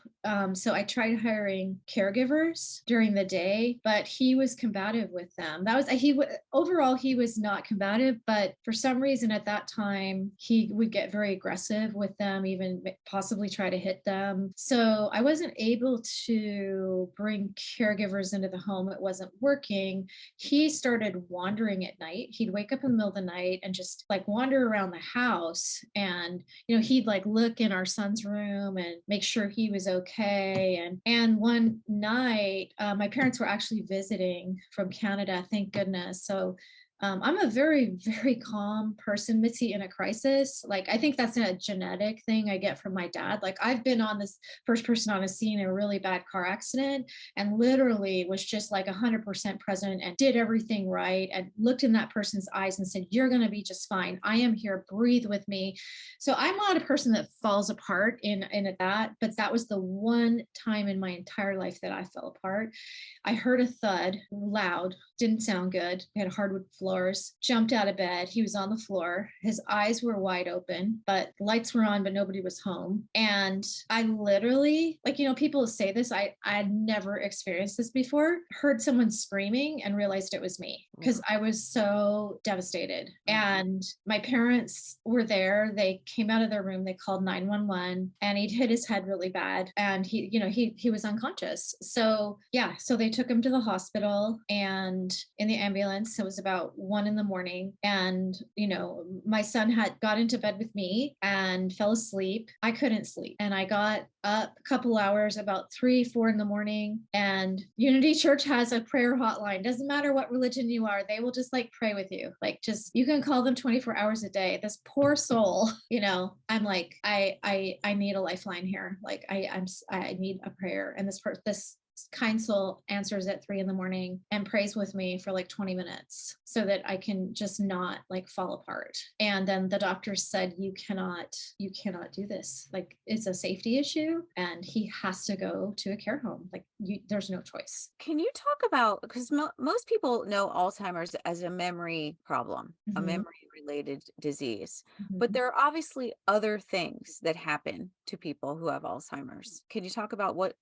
So I tried hiring caregivers during the day, but he was combative with them. Overall he was not combative, but for some reason at that time he would get very aggressive with them, even possibly try to hit them. So I wasn't able to bring caregivers into the home. It wasn't working. He started wandering at night. He'd wake up in the middle of the night and just like wander around the house. And, he'd like look in our son's room and make sure he was okay. And one night, my parents were actually visiting from Canada, thank goodness. So I'm a very, very calm person, Mitzi, in a crisis. Like, I think that's a genetic thing I get from my dad. Like, I've been on this first person on a scene in a really bad car accident, and literally was just like 100% present and did everything right and looked in that person's eyes and said, you're going to be just fine. I am here. Breathe with me. So I'm not a person that falls apart in that, but that was the one time in my entire life that I fell apart. I heard a thud loud, didn't sound good. We had hardwood floors, jumped out of bed. He was on the floor. His eyes were wide open, but the lights were on, but nobody was home. And I literally, like, people say this, I had never experienced this before, heard someone screaming and realized it was me, because I was so devastated. Mhm. And my parents were there. They came out of their room, they called 911, and he'd hit his head really bad. And he was unconscious. So yeah, so they took him to the hospital, and in the ambulance, it was about 1 a.m. And my son had got into bed with me and fell asleep. I couldn't sleep, and I got up a couple hours, about 3, 4 in the morning. And Unity Church has a prayer hotline. Doesn't matter what religion you are, they will just like pray with you. Like, just, you can call them 24 hours a day. This poor soul, I'm like, I need a lifeline here. Like, I need a prayer. And this kind soul answers at 3 a.m. and prays with me for like 20 minutes so that I can just not like fall apart. And then the doctor said, you cannot do this. Like, it's a safety issue and he has to go to a care home. Like, there's no choice. Can you talk about, because most people know Alzheimer's as a memory problem, a Mhm, memory related disease, but mhm. there are obviously other things that happen to people who have Alzheimer's. Can you talk about what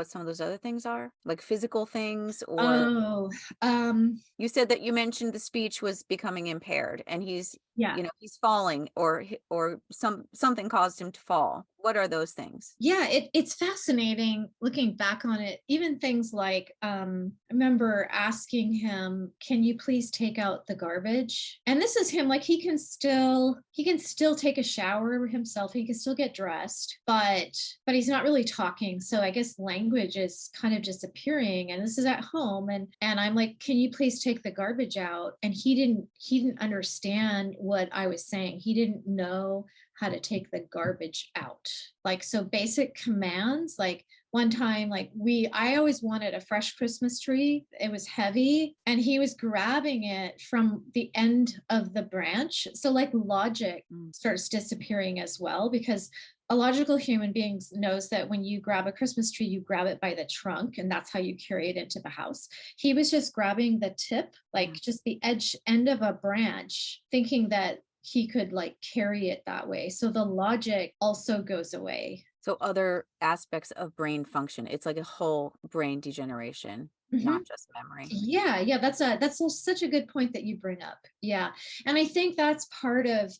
some of those other things are? Like physical things, or Oh, um, you said that you mentioned the speech was becoming impaired and he's, yeah. he's falling, or something caused him to fall. What are those things? Yeah, it's fascinating looking back on it. Even things like, I remember asking him, "Can you please take out the garbage?" And this is him, like he can still take a shower himself. He can still get dressed, but he's not really talking. So I guess language is kind of disappearing. And this is at home, and I'm like, "Can you please take the garbage out?" And he didn't understand what I was saying. He didn't know how to take the garbage out. Like, so basic commands, like one time, like I always wanted a fresh Christmas tree. It was heavy and he was grabbing it from the end of the branch. So like logic Mm. starts disappearing as well, because a logical human being knows that when you grab a Christmas tree, you grab it by the trunk and that's how you carry it into the house. He was just grabbing the tip, like Mm. just the edge end of a branch, thinking that he could like carry it that way. So the logic also goes away. So other aspects of brain function, it's like a whole brain degeneration, Mhm. not just memory. Yeah, such a good point that you bring up. Yeah, and I think that's part of.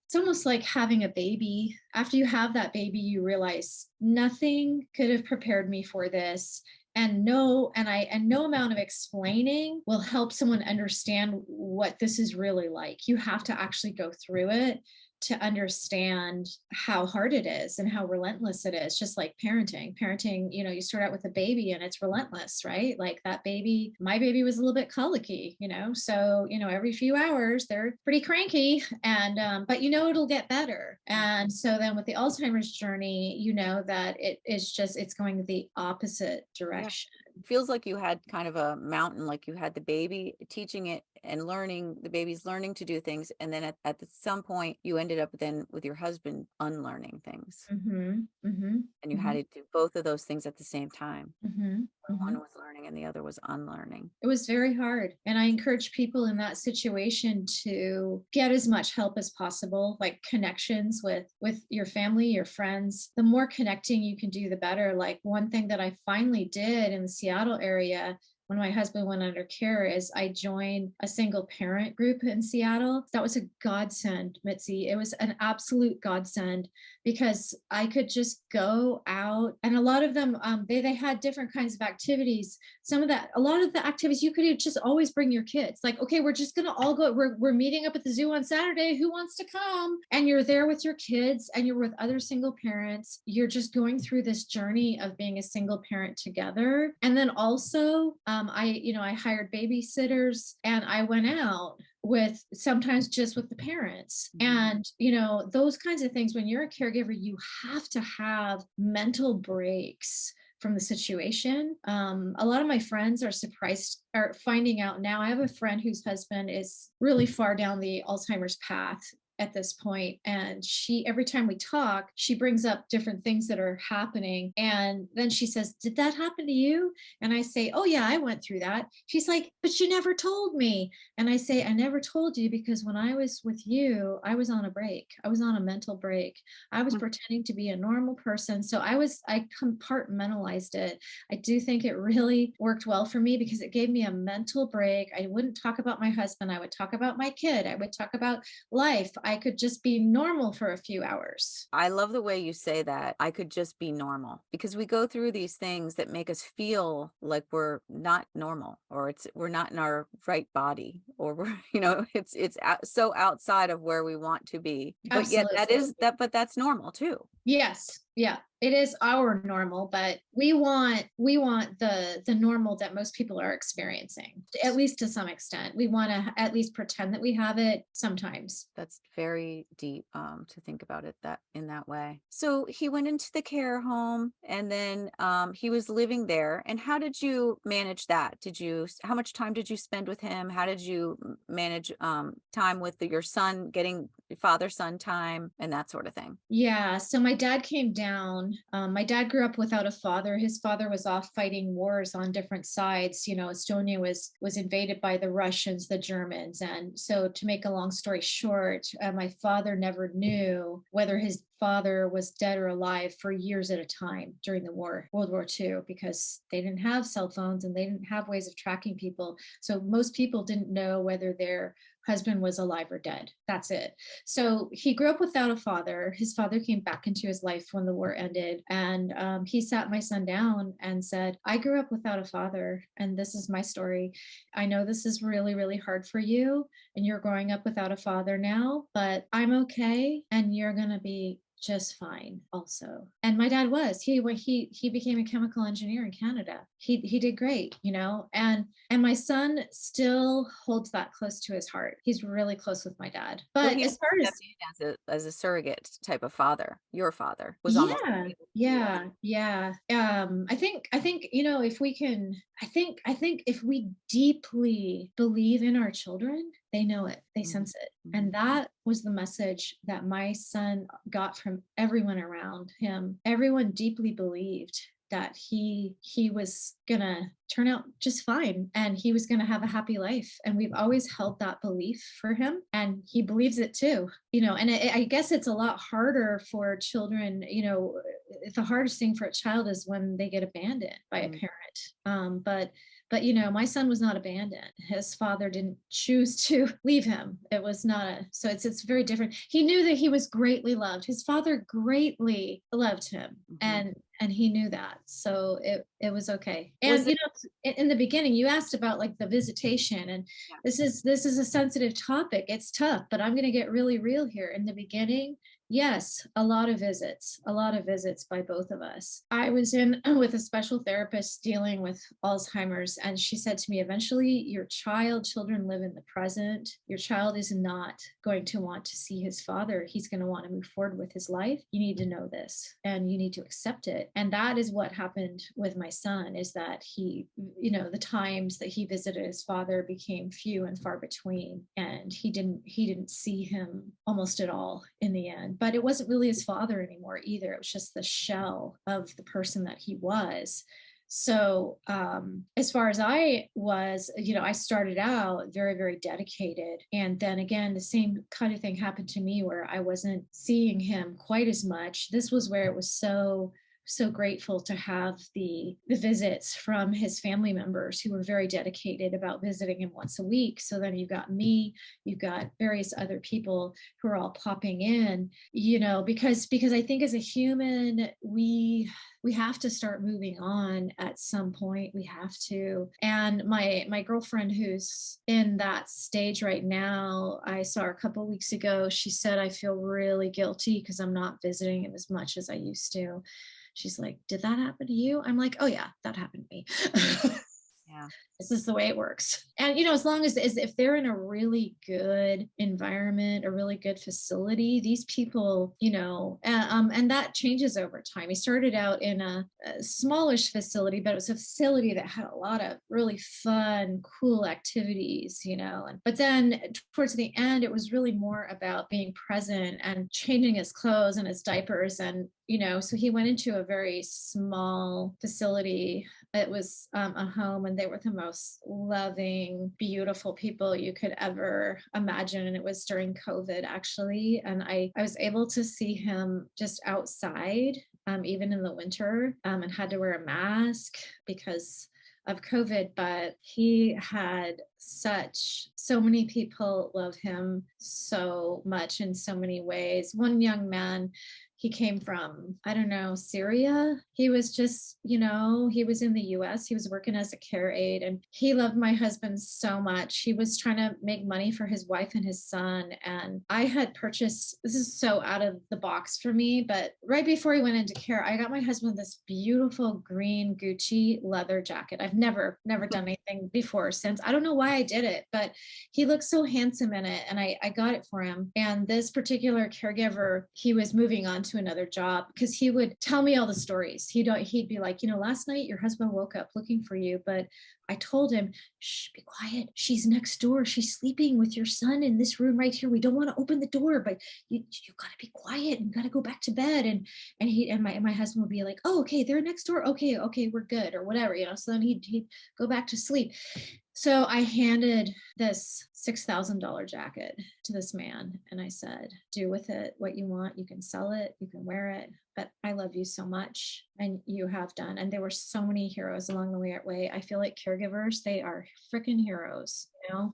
It's almost like having a baby. After you have that baby, you realize nothing could have prepared me for this, and no amount of explaining will help someone understand what this is really like. You have to actually go through it to understand how hard it is and how relentless it is. Just like parenting, you start out with a baby and it's relentless, right? Like that baby, my baby was a little bit colicky, so every few hours they're pretty cranky, and but it'll get better. Mm. And so then with the Alzheimer's journey, that it's going the opposite Yeah. direction. Feels like you had kind of a mountain, like you had the baby teaching it and learning, the baby's learning to do things. And then some point you ended up then with your husband unlearning things. Mhm, mhm, And you had mhm, to do both of those things at the same time. mhm, One mhm. was learning and the other was unlearning. It was very hard. And I encourage people in that situation to get as much help as possible, like connections with your family, your friends. The more connecting you can do, the better. Like one thing that I finally did in the Seattle area when my husband went under care is I joined a single parent group in Seattle. That was a godsend, Mitzi. It was an absolute godsend because I could just go out, and a lot of them they had different kinds of activities. A lot of the activities you could just always bring your kids. Like, okay, we're just gonna all go. We're meeting up at the zoo on Saturday. Who wants to come? And you're there with your kids, and you're with other single parents. You're just going through this journey of being a single parent together. And then also, I hired babysitters, and I went out with sometimes just with the parents. Mhm. And those kinds of things. When you're a caregiver, you have to have mental breaks from the situation. A lot of my friends are surprised, are finding out now. I have a friend whose husband is really far down the Alzheimer's path at this point, and she, every time we talk, she brings up different things that are happening, and then she says, "Did that happen to you?" And I say, "Oh yeah, I went through that." She's like, "But you never told me." And I say, "I never told you because when I was with you, I was on a break. I was on a mental break. I was pretending to be a normal person. So I compartmentalized it." I do think it really worked well for me because it gave me a mental break. I wouldn't talk about my husband. I would talk about my kid. I would talk about life. I could just be normal for a few hours. I love the way you say that. I could just be normal, because we go through these things that make us feel like we're not normal, or we're not in our right body, or we're, so outside of where we want to be. But yet Absolutely. but that's normal too. Yes. Yeah. It is our normal, but we want the normal that most people are experiencing, at least to some extent. We want to at least pretend that we have it sometimes. That's very deep, to think about it that in that way. So he went into the care home, and then he was living there. And how did you manage that? How much time did you spend with him? How did you manage time with your son, getting father son time and that sort of thing? Yeah, so my dad came down. My dad grew up without a father. His father was off fighting wars on different sides. You know, Estonia was invaded by the Russians, the Germans, and so to make a long story short, my father never knew whether his father was dead or alive for years at a time during the war, World War II, because they didn't have cell phones and they didn't have ways of tracking people. So most people didn't know whether their husband was alive or dead. That's it. So he grew up without a father. His father came back into his life when the war ended. And he sat my son down and said, I grew up without a father, and this is my story. I know this is really, really hard for you, and you're growing up without a father now, but I'm okay, and you're going to be just fine also. And my dad was he became a chemical engineer in Canada. He did great, you know. And my son still holds that close to his heart. He's really close with my dad. So But he as far as stepped in as a surrogate type of father. Your father was almost yeah, able to do that. yeah, yeah. I think, you know, if we can, I think if we deeply believe in our children, they know it, they Mhm, sense it. mhm. And that was the message that my son got from everyone around him. Everyone deeply believed that he was gonna turn out just fine and he was gonna have a happy life. And we've always held that belief for him, and he believes it too. You know, and I guess it's a lot harder for children. You know, the hardest thing for a child is when they get abandoned by a Mm. parent. But you know, my son was not abandoned. His father didn't choose to leave him. It was not a so it's very different. He knew that he was greatly loved. His father greatly loved him, Mhm. and he knew that. So it was okay. Was And it you know, in the beginning, you asked about like the visitation, and Yeah. this is a sensitive topic. It's tough, but I'm going to get really real here. In the beginning, yes, a lot of visits by both of us. I was in with a special therapist dealing with Alzheimer's, and she said to me, eventually, children live in the present. Your child is not going to want to see his father. He's going to want to move forward with his life. You need to know this, and you need to accept it. And that is what happened with my son, is that he, you know, the times that he visited his father became few and far between, and he didn't see him almost at all in the end. But it wasn't really his father anymore either. It was just the shell of the person that he was. So as far as I was, you know, I started out very, very dedicated. And then again, the same kind of thing happened to me where I wasn't seeing him quite as much. This was where it was so grateful to have the visits from his family members who were very dedicated about visiting him once a week. So then you've got me, you've got various other people who are all popping in, you know, because I think as a human, we have to start moving on at some point. We have to. And my girlfriend who's in that stage right now, I saw her a couple of weeks ago. She said, I feel really guilty because I'm not visiting him as much as I used to. She's like, did that happen to you? I'm like, oh yeah, that happened to me. Yeah. This is the way it works. And you know, as long as if they're in a really good environment, a really good facility, these people, you know, and that changes over time. He started out in a smallish facility, but it was a facility that had a lot of really fun, cool activities, you know. But then towards the end, it was really more about being present and changing his clothes and his diapers, and you know, so he went into a very small facility. It was a home, and they were the most loving, beautiful people you could ever imagine. And it was during COVID, actually. And I was able to see him just outside, even in the winter, and had to wear a mask because of COVID, but he had so many people love him so much in so many ways. One young man he came from, I don't know, Syria. He was just, he was in the US. He was working as a care aide, and he loved my husband so much. He was trying to make money for his wife and his son. And I had purchased, this is so out of the box for me, but right before he went into care, I got my husband this beautiful green Gucci leather jacket. I've never done anything before or since. I don't know why I did it, but he looked so handsome in it. And I got it for him. And this particular caregiver, he was moving on to another job because he would tell me all the stories. He'd be like, last night your husband woke up looking for you, but I told him, shh, be quiet. She's next door. She's sleeping with your son in this room right here. We don't want to open the door, but you got to be quiet and got to go back to bed. And my husband would be like, oh, okay, they're next door. Okay, we're good, or whatever, So then he'd go back to sleep. So I handed this $6,000 jacket to this man, and I said, do with it what you want. You can sell it, you can wear it, but I love you so much, and you have done. And there were so many heroes along the way. I feel like caregivers, they are freaking heroes,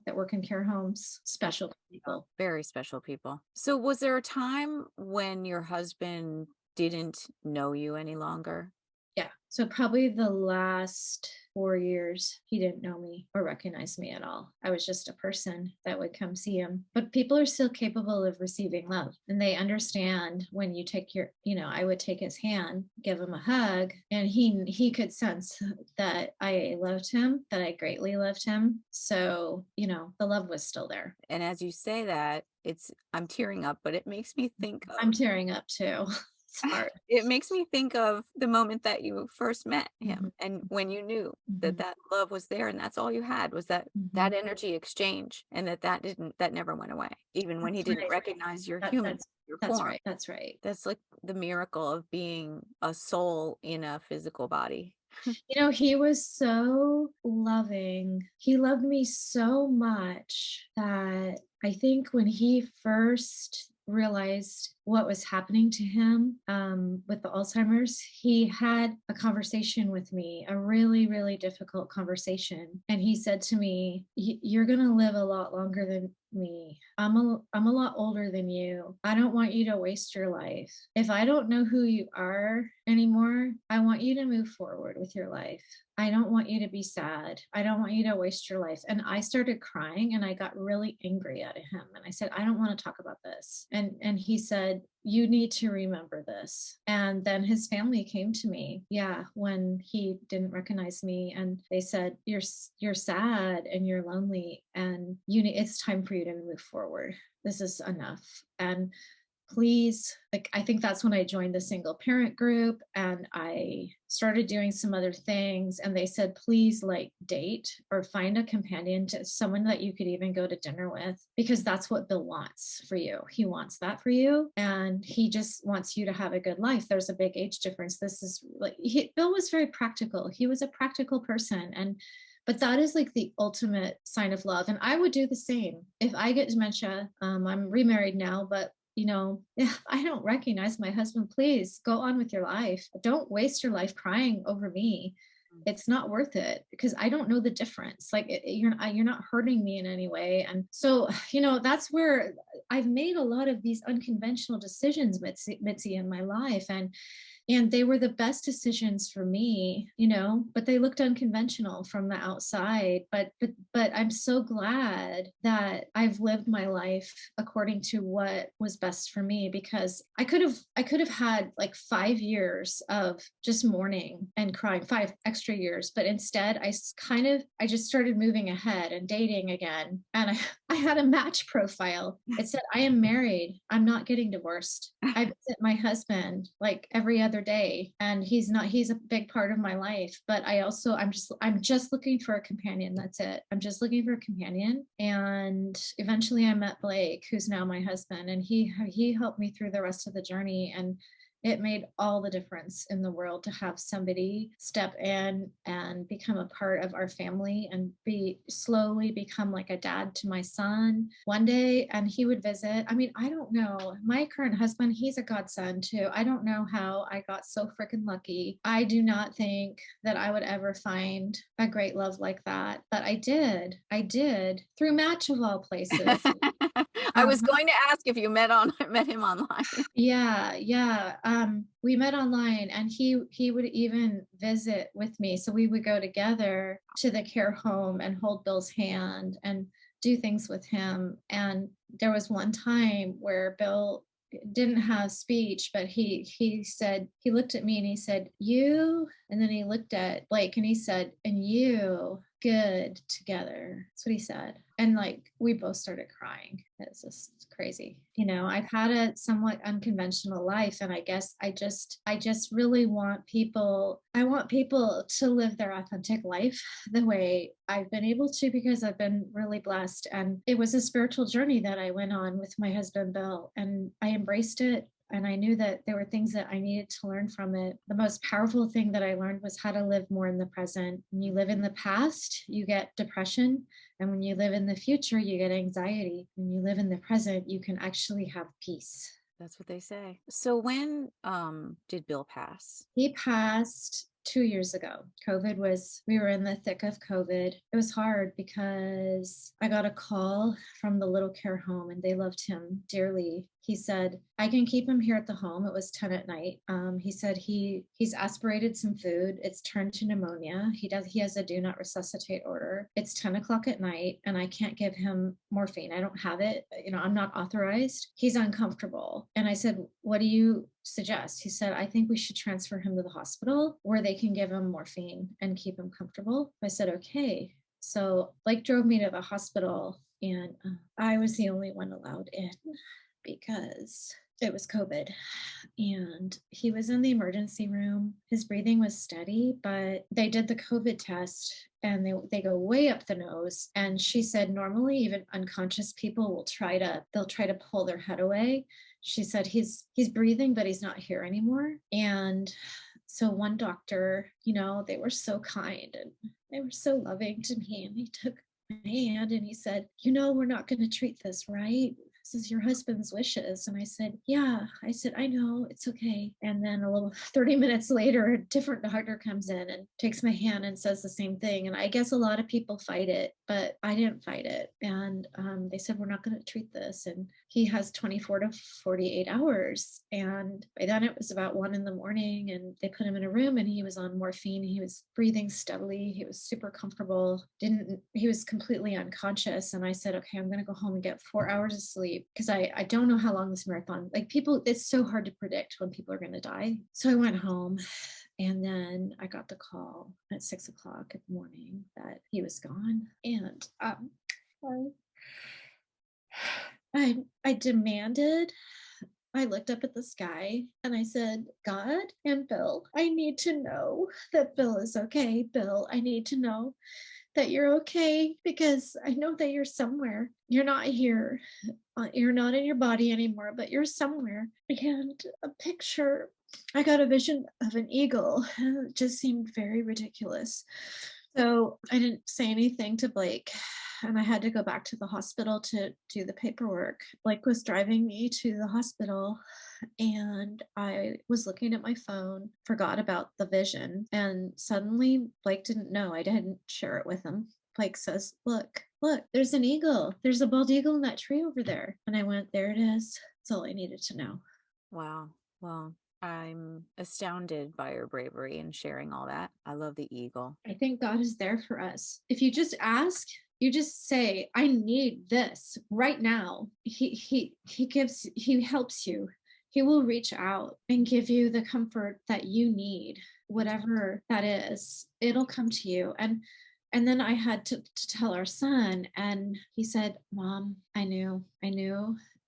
that work in care homes, special people. Very special people. So was there a time when your husband didn't know you any longer? Yeah. So probably the last 4 years, he didn't know me or recognize me at all. I was just a person that would come see him. But people are still capable of receiving love. And they understand when you take I would take his hand, give him a hug, and he could sense that I loved him, that I greatly loved him. So, the love was still there. And as you say that, I'm tearing up, but it makes me think I'm of tearing up too. Hard. it makes me think of the moment that you first met him, Mhm. and when you knew Mhm. that love was there, and that's all you had was that Mhm. energy exchange, and that never went away, even when he That's didn't right. recognize your That, human, that's your that's form. right. That's right. That's like the miracle of being a soul in a physical body. He was so loving. He loved me so much that I think when he first realized what was happening to him with the Alzheimer's, he had a conversation with me, a really, really difficult conversation. And he said to me, You're going to live a lot longer than me. I'm a lot older than you. I don't want you to waste your life. If I don't know who you are anymore, I want you to move forward with your life. I don't want you to be sad. I don't want you to waste your life. And I started crying and I got really angry at him. And I said, I don't want to talk about this. And he said, you need to remember this. And then his family came to me, when he didn't recognize me, and they said, you're sad and you're lonely, and it's time for you to move forward. This is enough. And please, I think that's when I joined the single parent group, and I started doing some other things, and they said, please, date or find a companion, to someone that you could even go to dinner with, because that's what Bill wants for you. He wants that for you, and he just wants you to have a good life. There's a big age difference. This is Bill was very practical. He was a practical person, but that is the ultimate sign of love. And I would do the same if I get dementia. I'm remarried now, but if I don't recognize my husband, please go on with your life. Don't waste your life crying over me. It's not worth it, because I don't know the difference. You're not hurting me in any way. And so, that's where I've made a lot of these unconventional decisions, Mitzi, in my life. And they were the best decisions for me, but they looked unconventional from the outside. But I'm so glad that I've lived my life according to what was best for me, because I could have had 5 years of just mourning and crying, 5 extra years. But instead I just started moving ahead and dating again. And I had a match profile. It said, I am married. I'm not getting divorced. I visit my husband every other day, and he's a big part of my life. But I'm just looking for a companion. That's it. I'm just looking for a companion. And eventually I met Blake, who's now my husband, and he helped me through the rest of the journey. And it made all the difference in the world to have somebody step in and become a part of our family and be slowly become like a dad to my son one day. And he would visit. I mean, I don't know. My current husband, he's a godsend too. I don't know how I got so freaking lucky. I do not think that I would ever find a great love like that, but I did. I did through Match of all places. I Um, was going to ask if you met him online. yeah, yeah. We met online, and he would even visit with me. So we would go together to the care home and hold Bill's hand and do things with him. And there was one time where Bill didn't have speech, but he said, he looked at me and he said, "You," and then he looked at Blake and he said, "And you, good together." That's what he said. And like we both started crying. It's just crazy. You know, I've had a somewhat unconventional life, and I guess I just really want people, I want people to live their authentic life the way I've been able to, because I've been really blessed. And it was a spiritual journey that I went on with my husband Bill, and I embraced it. And I knew that there were things that I needed to learn from it. The most powerful thing that I learned was how to live more in the present. When you live in the past, you get depression. And when you live in the future, you get anxiety. When you live in the present, you can actually have peace. That's what they say. So when did Bill pass? He passed 2 years ago. We were in the thick of COVID. It was hard because I got a call from the little care home and they loved him dearly. He said, "I can keep him here at the home." It was 10 at night. He said he's aspirated some food. It's turned to pneumonia. He has a do not resuscitate order. It's 10 o'clock at night and I can't give him morphine. I don't have it. You know, I'm not authorized. He's uncomfortable. And I said, "What do you suggest?" He said, "I think we should transfer him to the hospital where they can give him morphine and keep him comfortable." I said, "Okay." So Blake drove me to the hospital, and I was the only one allowed in because it was COVID. And he was in the emergency room. His breathing was steady, but they did the COVID test and they go way up the nose. And she said, normally even unconscious people they'll try to pull their head away. She said, he's breathing, but he's not here anymore. And so one doctor, you know, they were so kind and they were so loving to me. And he took my hand and he said, "You know, we're not going to treat this, right? This is your husband's wishes." And I said, "Yeah." I said, "I know, it's okay." And then a little 30 minutes later, a different doctor comes in and takes my hand and says the same thing. And I guess a lot of people fight it, but I didn't fight it. And they said, "We're not going to treat this." And he has 24 to 48 hours. And by then it was about 1 a.m. and they put him in a room and he was on morphine. He was breathing steadily. He was super comfortable. He was completely unconscious. And I said, "Okay, I'm going to go home and get 4 hours of sleep because I don't know how long this marathon, like people, it's so hard to predict when people are going to die." So I went home. And then I got the call at 6 o'clock in the morning that he was gone. And I demanded, I looked up at the sky and I said, "God and Bill, I need to know that Bill is okay. Bill, I need to know that you're okay because I know that you're somewhere. You're not here. You're not in your body anymore, but you're somewhere." And a picture, I got a vision of an eagle. It just seemed very ridiculous. So I didn't say anything to Blake. And I had to go back to the hospital to do the paperwork. Blake was driving me to the hospital and I was looking at my phone, forgot about the vision. And suddenly Blake didn't know. I didn't share it with him. Blake says, look, there's an eagle. There's a bald eagle in that tree over there." And I went, "There it is." That's all I needed to know. Wow. Well, I'm astounded by your bravery in sharing all that. I love the eagle. I think God is there for us. If you just ask, you just say, "I need this right now." He helps you. He will reach out and give you the comfort that you need, whatever that is. It'll come to you. And then I had to tell our son, and he said, "Mom, I knew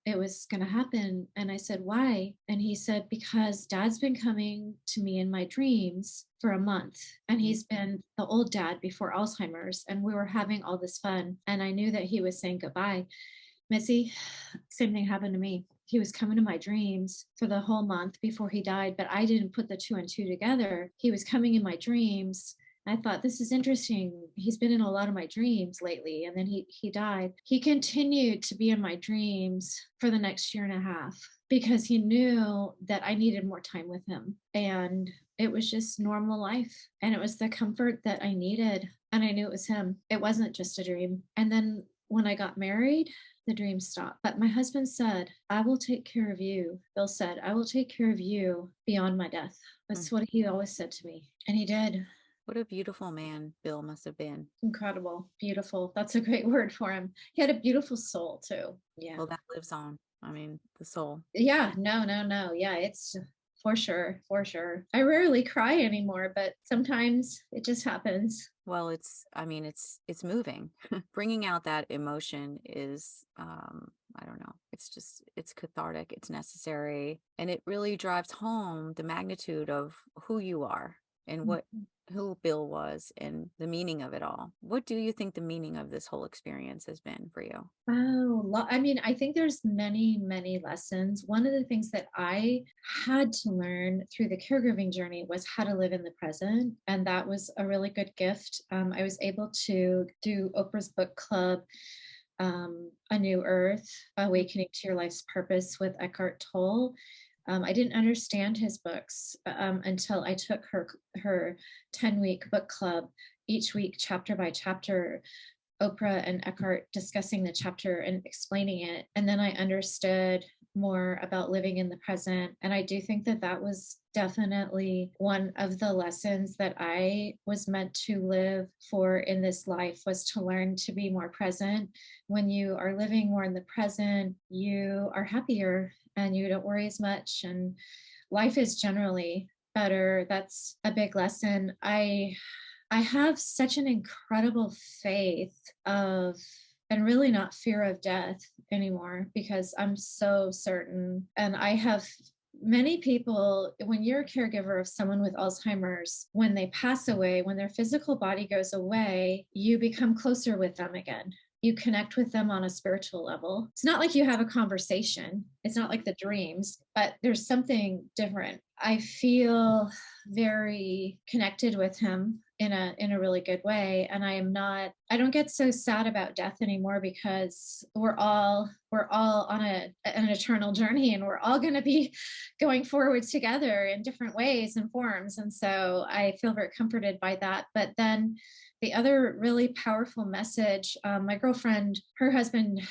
it was going to happen." And I said, "Why?" And he said, "Because Dad's been coming to me in my dreams for a month, and he's been the old dad before Alzheimer's, and we were having all this fun, and I knew that he was saying goodbye." Missy, same thing happened to me. He was coming to my dreams for the whole month before he died, but I didn't put the two and two together. He was coming in my dreams. I thought, this is interesting. He's been in a lot of my dreams lately. And then he died. He continued to be in my dreams for the next year and a half because he knew that I needed more time with him. And it was just normal life. And it was the comfort that I needed. And I knew it was him. It wasn't just a dream. And then when I got married, the dream stopped. But my husband said, I will take care of you. Bill said, I will take care of you beyond my death. That's what he always said to me. And he did. What a beautiful man Bill must have been. Incredible. Beautiful. That's a great word for him. He had a beautiful soul too. Yeah. Well, that lives on. I mean, the soul. Yeah. No. Yeah. It's for sure. For sure. I rarely cry anymore, but sometimes it just happens. Well, it's moving. Bringing out that emotion is, I don't know. It's cathartic. It's necessary. And it really drives home the magnitude of who you are and who Bill was and the meaning of it all. What do you think the meaning of this whole experience has been for you? Oh, I mean, I think there's many, many lessons. One of the things that I had to learn through the caregiving journey was how to live in the present. And that was a really good gift. I was able to do Oprah's book club, A New Earth, Awakening to Your Life's Purpose with Eckhart Tolle. I didn't understand his books until I took her 10-week book club, each week, chapter by chapter, Oprah and Eckhart discussing the chapter and explaining it. And then I understood more about living in the present. And I do think that that was definitely one of the lessons that I was meant to live for in this life, was to learn to be more present. When you are living more in the present, you are happier and you don't worry as much. And life is generally better. That's a big lesson. I have such an incredible faith of, and really not fear of death anymore, because I'm so certain. And I have many people, when you're a caregiver of someone with Alzheimer's, when they pass away, when their physical body goes away, you become closer with them again. You connect with them on a spiritual level. It's not like you have a conversation. It's not like the dreams, but there's something different. I feel very connected with him in a really good way. And I don't get so sad about death anymore, because we're all on an eternal journey, and we're all going to be going forward together in different ways and forms. And so I feel very comforted by that. But then the other really powerful message, my girlfriend, her husband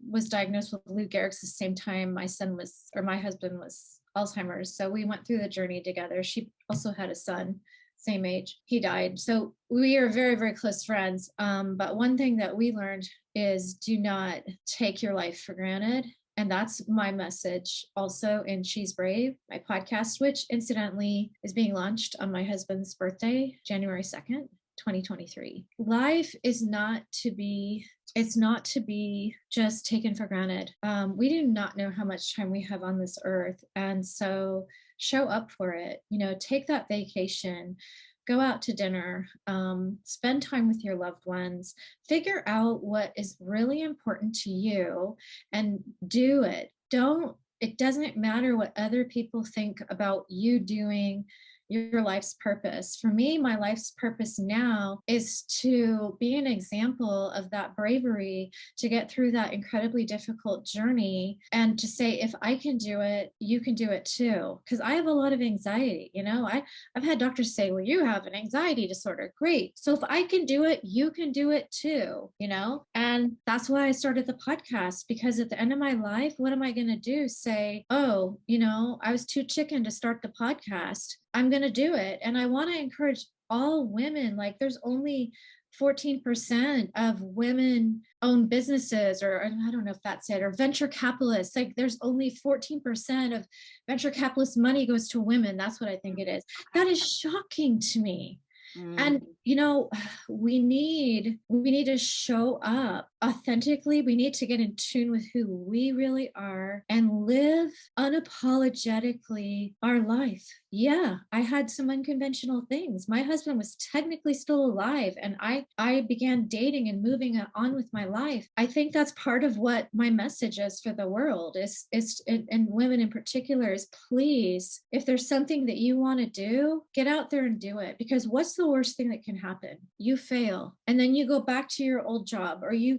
was diagnosed with Lou Gehrig's the same time my husband was Alzheimer's. So we went through the journey together. She also had a son, same age. He died. So we are very, very close friends. But one thing that we learned is, do not take your life for granted. And that's my message also in She's Brave, my podcast, which incidentally is being launched on my husband's birthday, January 2nd. 2023. Life is not to be just taken for granted. We do not know how much time we have on this earth. And so show up for it, take that vacation, go out to dinner, spend time with your loved ones, figure out what is really important to you and do it. It doesn't matter what other people think about you doing your life's purpose. For me, my life's purpose now is to be an example of that bravery to get through that incredibly difficult journey, and to say, if I can do it, you can do it too. Because I have a lot of anxiety. I've had doctors say, well, you have an anxiety disorder. Great. So if I can do it, you can do it too, And that's why I started the podcast, because at the end of my life, what am I going to do? Say, oh, I was too chicken to start the podcast. I'm going to do it. And I want to encourage all women. Like, there's only 14% of women own businesses, or I don't know if that's it, or venture capitalists. Like, there's only 14% of venture capitalist money goes to women. That's what I think it is. That is shocking to me. And we need to show up authentically. We need to get in tune with who we really are and live unapologetically our life. Yeah, I had some unconventional things. My husband was technically still alive, and I began dating and moving on with my life. I think that's part of what my message is for the world is and women in particular is, please, if there's something that you want to do, get out there and do it, because what's the worst thing that can happen? You fail and then you go back to your old job, or you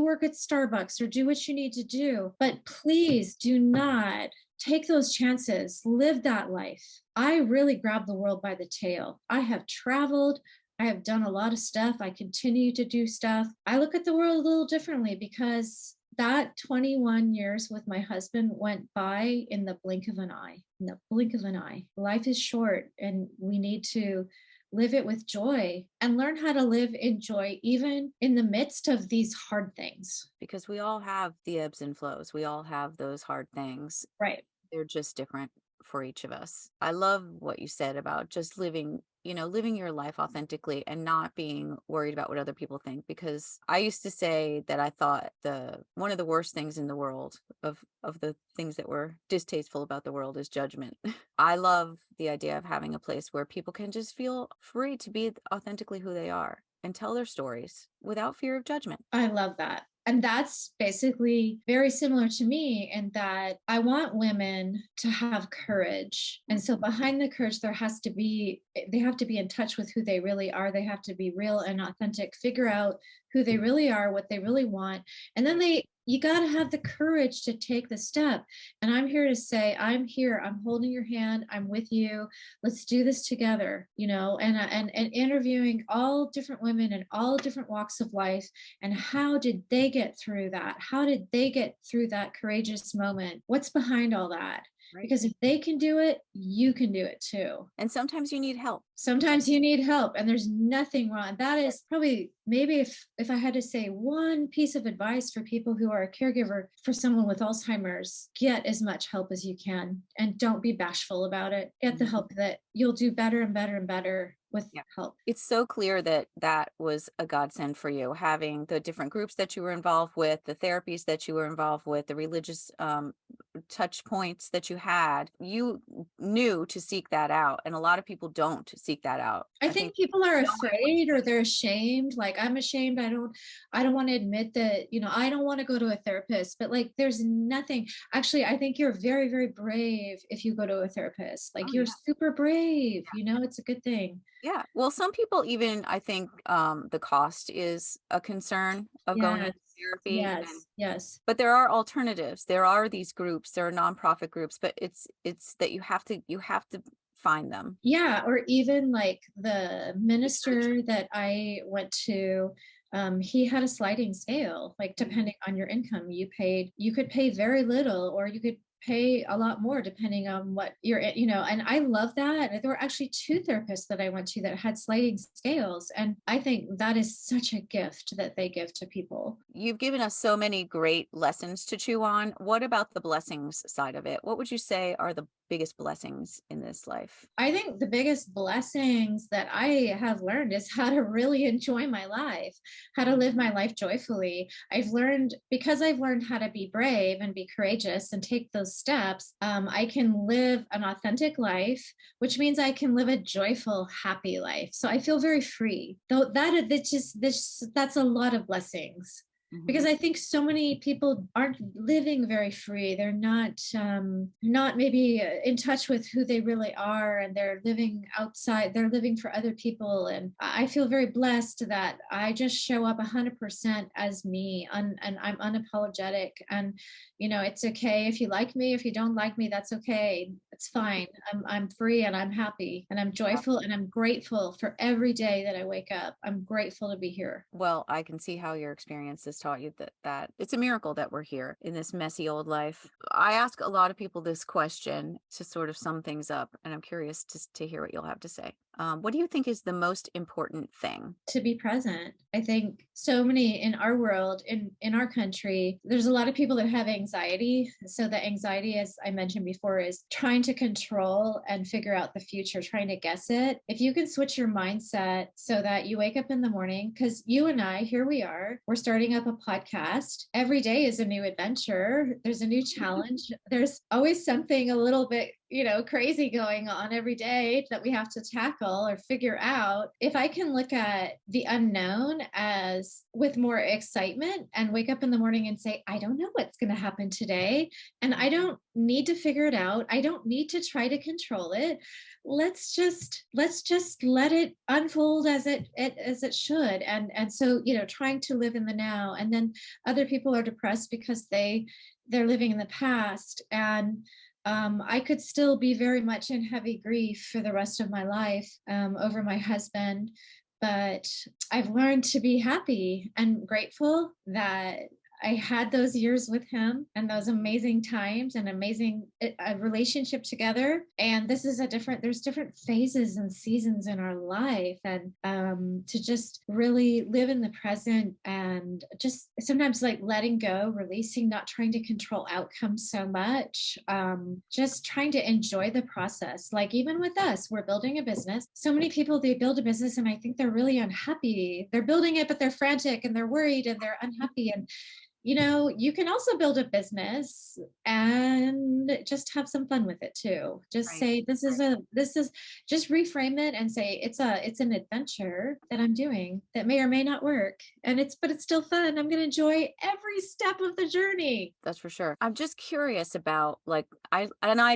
work at Starbucks, or do what you need to do. But please do not take those chances, live that life. I really grabbed the world by the tail. I have traveled. I have done a lot of stuff. I continue to do stuff. I look at the world a little differently because that 21 years with my husband went by in the blink of an eye. In the blink of an eye. Life is short, and we need to live it with joy and learn how to live in joy, even in the midst of these hard things. Because we all have the ebbs and flows. We all have those hard things. Right. They're just different for each of us. I love what you said about just living, living your life authentically and not being worried about what other people think. Because I used to say that I thought one of the worst things in the world of the things that were distasteful about the world is judgment. I love the idea of having a place where people can just feel free to be authentically who they are and tell their stories without fear of judgment. I love that. And that's basically very similar to me in that I want women to have courage. And so behind the courage, they have to be in touch with who they really are. They have to be real and authentic, figure out who they really are, what they really want. And then you got to have the courage to take the step. And I'm here to say, I'm here, I'm holding your hand, I'm with you. Let's do this together, and interviewing all different women in all different walks of life. And how did they get through that? How did they get through that courageous moment? What's behind all that? Right. Because if they can do it, you can do it too. And sometimes you need help. Sometimes you need help, and there's nothing wrong. That is probably, maybe if I had to say one piece of advice for people who are a caregiver for someone with Alzheimer's, get as much help as you can and don't be bashful about it. Get the help that you'll do better and better and better with help. It's so clear that was a godsend for you, having the different groups that you were involved with, the therapies that you were involved with, the religious touch points that you had. You knew to seek that out, and a lot of people don't seek that out. I think people are afraid, or they're ashamed. Like, I'm ashamed. I don't want to admit that, I don't want to go to a therapist, but like, there's nothing. Actually, I think you're very, very brave if you go to a therapist. Like, you're super brave, it's a good thing. Yeah. Well, some people even, I think the cost is a concern of going to therapy. Yes. But there are alternatives. There are these groups, there are nonprofit groups, but it's that you have to find them. Yeah. Or even like the minister that I went to, he had a sliding scale, like depending on your income, you could pay very little, or you could pay a lot more depending on what you're, and I love that. There were actually 2 therapists that I went to that had sliding scales. And I think that is such a gift that they give to people. You've given us so many great lessons to chew on. What about the blessings side of it? What would you say are the biggest blessings in this life? I think the biggest blessings that I have learned is how to really enjoy my life, how to live my life joyfully. Because I've learned how to be brave and be courageous and take those steps, I can live an authentic life, which means I can live a joyful, happy life. So I feel very free. Though that's a lot of blessings. Because I think so many people aren't living very free. They're not maybe in touch with who they really are, and they're living outside. They're living for other people. And I feel very blessed that I just show up 100% as me, and I'm unapologetic. And it's okay if you like me. If you don't like me, that's okay. It's fine. I'm free, and I'm happy, and I'm joyful, and I'm grateful for every day that I wake up. I'm grateful to be here. Well, I can see how your experiences taught you that it's a miracle that we're here in this messy old life. I ask a lot of people this question to sort of sum things up, and I'm curious to hear what you'll have to say. What do you think is the most important thing? To be present. I think so many in our world, in our country, there's a lot of people that have anxiety. So the anxiety, as I mentioned before, is trying to control and figure out the future, trying to guess it. If you can switch your mindset so that you wake up in the morning, because you and I, here we are, we're starting up a podcast. Every day is a new adventure. There's a new challenge. There's always something a little bit crazy going on every day that we have to tackle or figure out. If I can look at the unknown as with more excitement and wake up in the morning and say, I don't know what's going to happen today. And I don't need to figure it out. I don't need to try to control it. Let's just let it unfold as it should. And so, trying to live in the now. And then other people are depressed because they're living in the past. And I could still be very much in heavy grief for the rest of my life over my husband, but I've learned to be happy and grateful that I had those years with him and those amazing times and amazing relationship together. And this is there's different phases and seasons in our life. And to just really live in the present and just sometimes like letting go, releasing, not trying to control outcomes so much, just trying to enjoy the process. Like even with us, we're building a business. So many people, they build a business and I think they're really unhappy. They're building it, but they're frantic and they're worried and they're unhappy. And you can also build a business and just have some fun with it too. Just Right. say, this is just reframe it and say, it's an adventure that I'm doing that may or may not work. But it's still fun. I'm going to enjoy every step of the journey. That's for sure. I'm just curious about like I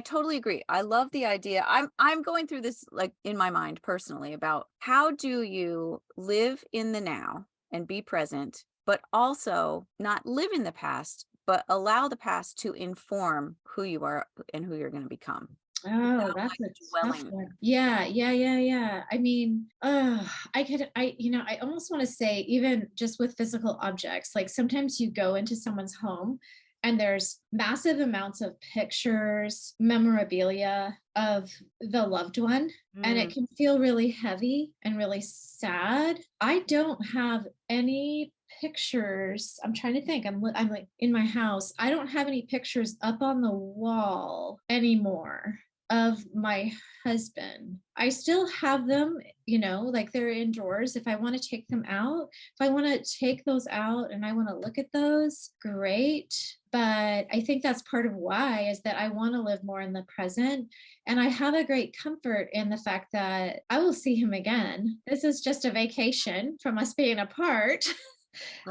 totally agree. I love the idea. I'm going through this like in my mind personally about how do you live in the now and be present, but also not live in the past, but allow the past to inform who you are and who you're going to become Oh, without that's like a tough dwelling. one. Yeah, yeah, yeah, yeah. I mean, I almost want to say, even just with physical objects, like sometimes you go into someone's home and there's massive amounts of pictures, memorabilia of the loved one, and it Mm, can feel really heavy and really sad. I don't have any pictures. I'm trying to think. I'm like in my house. I don't have any pictures up on the wall anymore of my husband. I still have them, like they're indoors. If I want to take them out, if I want to take those out and I want to look at those, great. But I think that's part of why is that I want to live more in the present. And I have a great comfort in the fact that I will see him again. This is just a vacation from us being apart.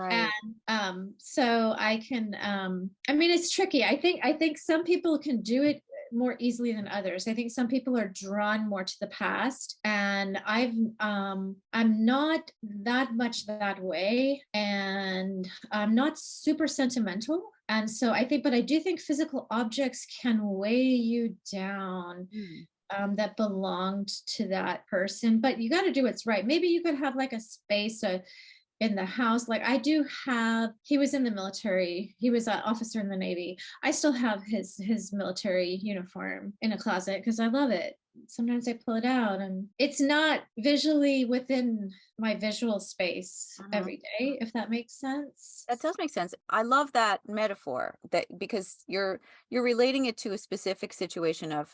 And right. so I can I mean it's tricky. I think some people can do it more easily than others. I think some people are drawn more to the past, and I'm not that much that way, and I'm not super sentimental. And so I think, but I do think physical objects can weigh you down Mm, that belonged to that person. But you got to do what's right. Maybe you could have like a space, in the house. Like I do have, he was in the military. He was an officer in the Navy. I still have his military uniform in a closet because I love it. Sometimes I pull it out and it's not visually within my visual space mhm. every day, if that makes sense. That does make sense. I love that metaphor that because you're relating it to a specific situation of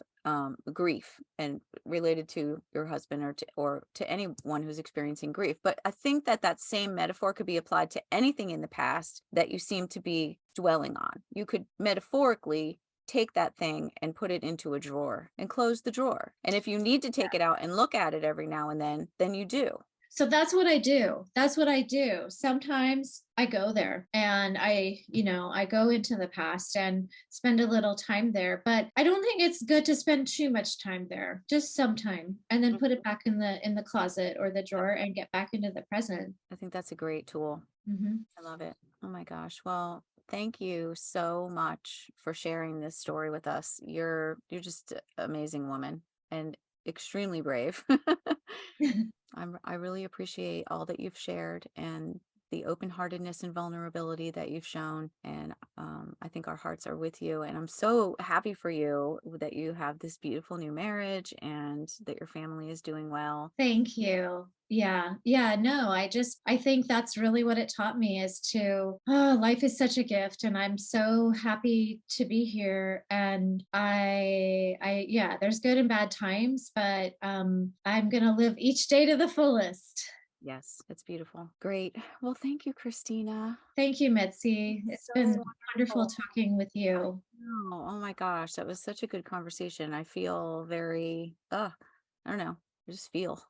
grief and related to your husband or to anyone who's experiencing grief. But I think that that same metaphor could be applied to anything in the past that you seem to be dwelling on. You could metaphorically take that thing and put it into a drawer and close the drawer. And if you need to take it out and look at it every now and then you do. So that's what I do. That's what I do. Sometimes I go there and I go into the past and spend a little time there, but I don't think it's good to spend too much time there. Just some time and then put it back in the closet or the drawer and get back into the present. I think that's a great tool. Mhm. I love it. Oh my gosh. Well, thank you so much for sharing this story with us. You're just an amazing woman and extremely brave. I really appreciate all that you've shared and the open-heartedness and vulnerability that you've shown. And I think our hearts are with you. And I'm so happy for you that you have this beautiful new marriage and that your family is doing well. Thank you. Yeah. Yeah. No, I think that's really what it taught me is to, oh, life is such a gift and I'm so happy to be here. And yeah, there's good and bad times, but I'm going to live each day to the fullest. Yes, it's beautiful. Great. Well, thank you, Christina. Thank you, Mitzi. It's So been wonderful wonderful. talking with you. Oh my gosh, that was such a good conversation. I feel very, I don't know, I just feel.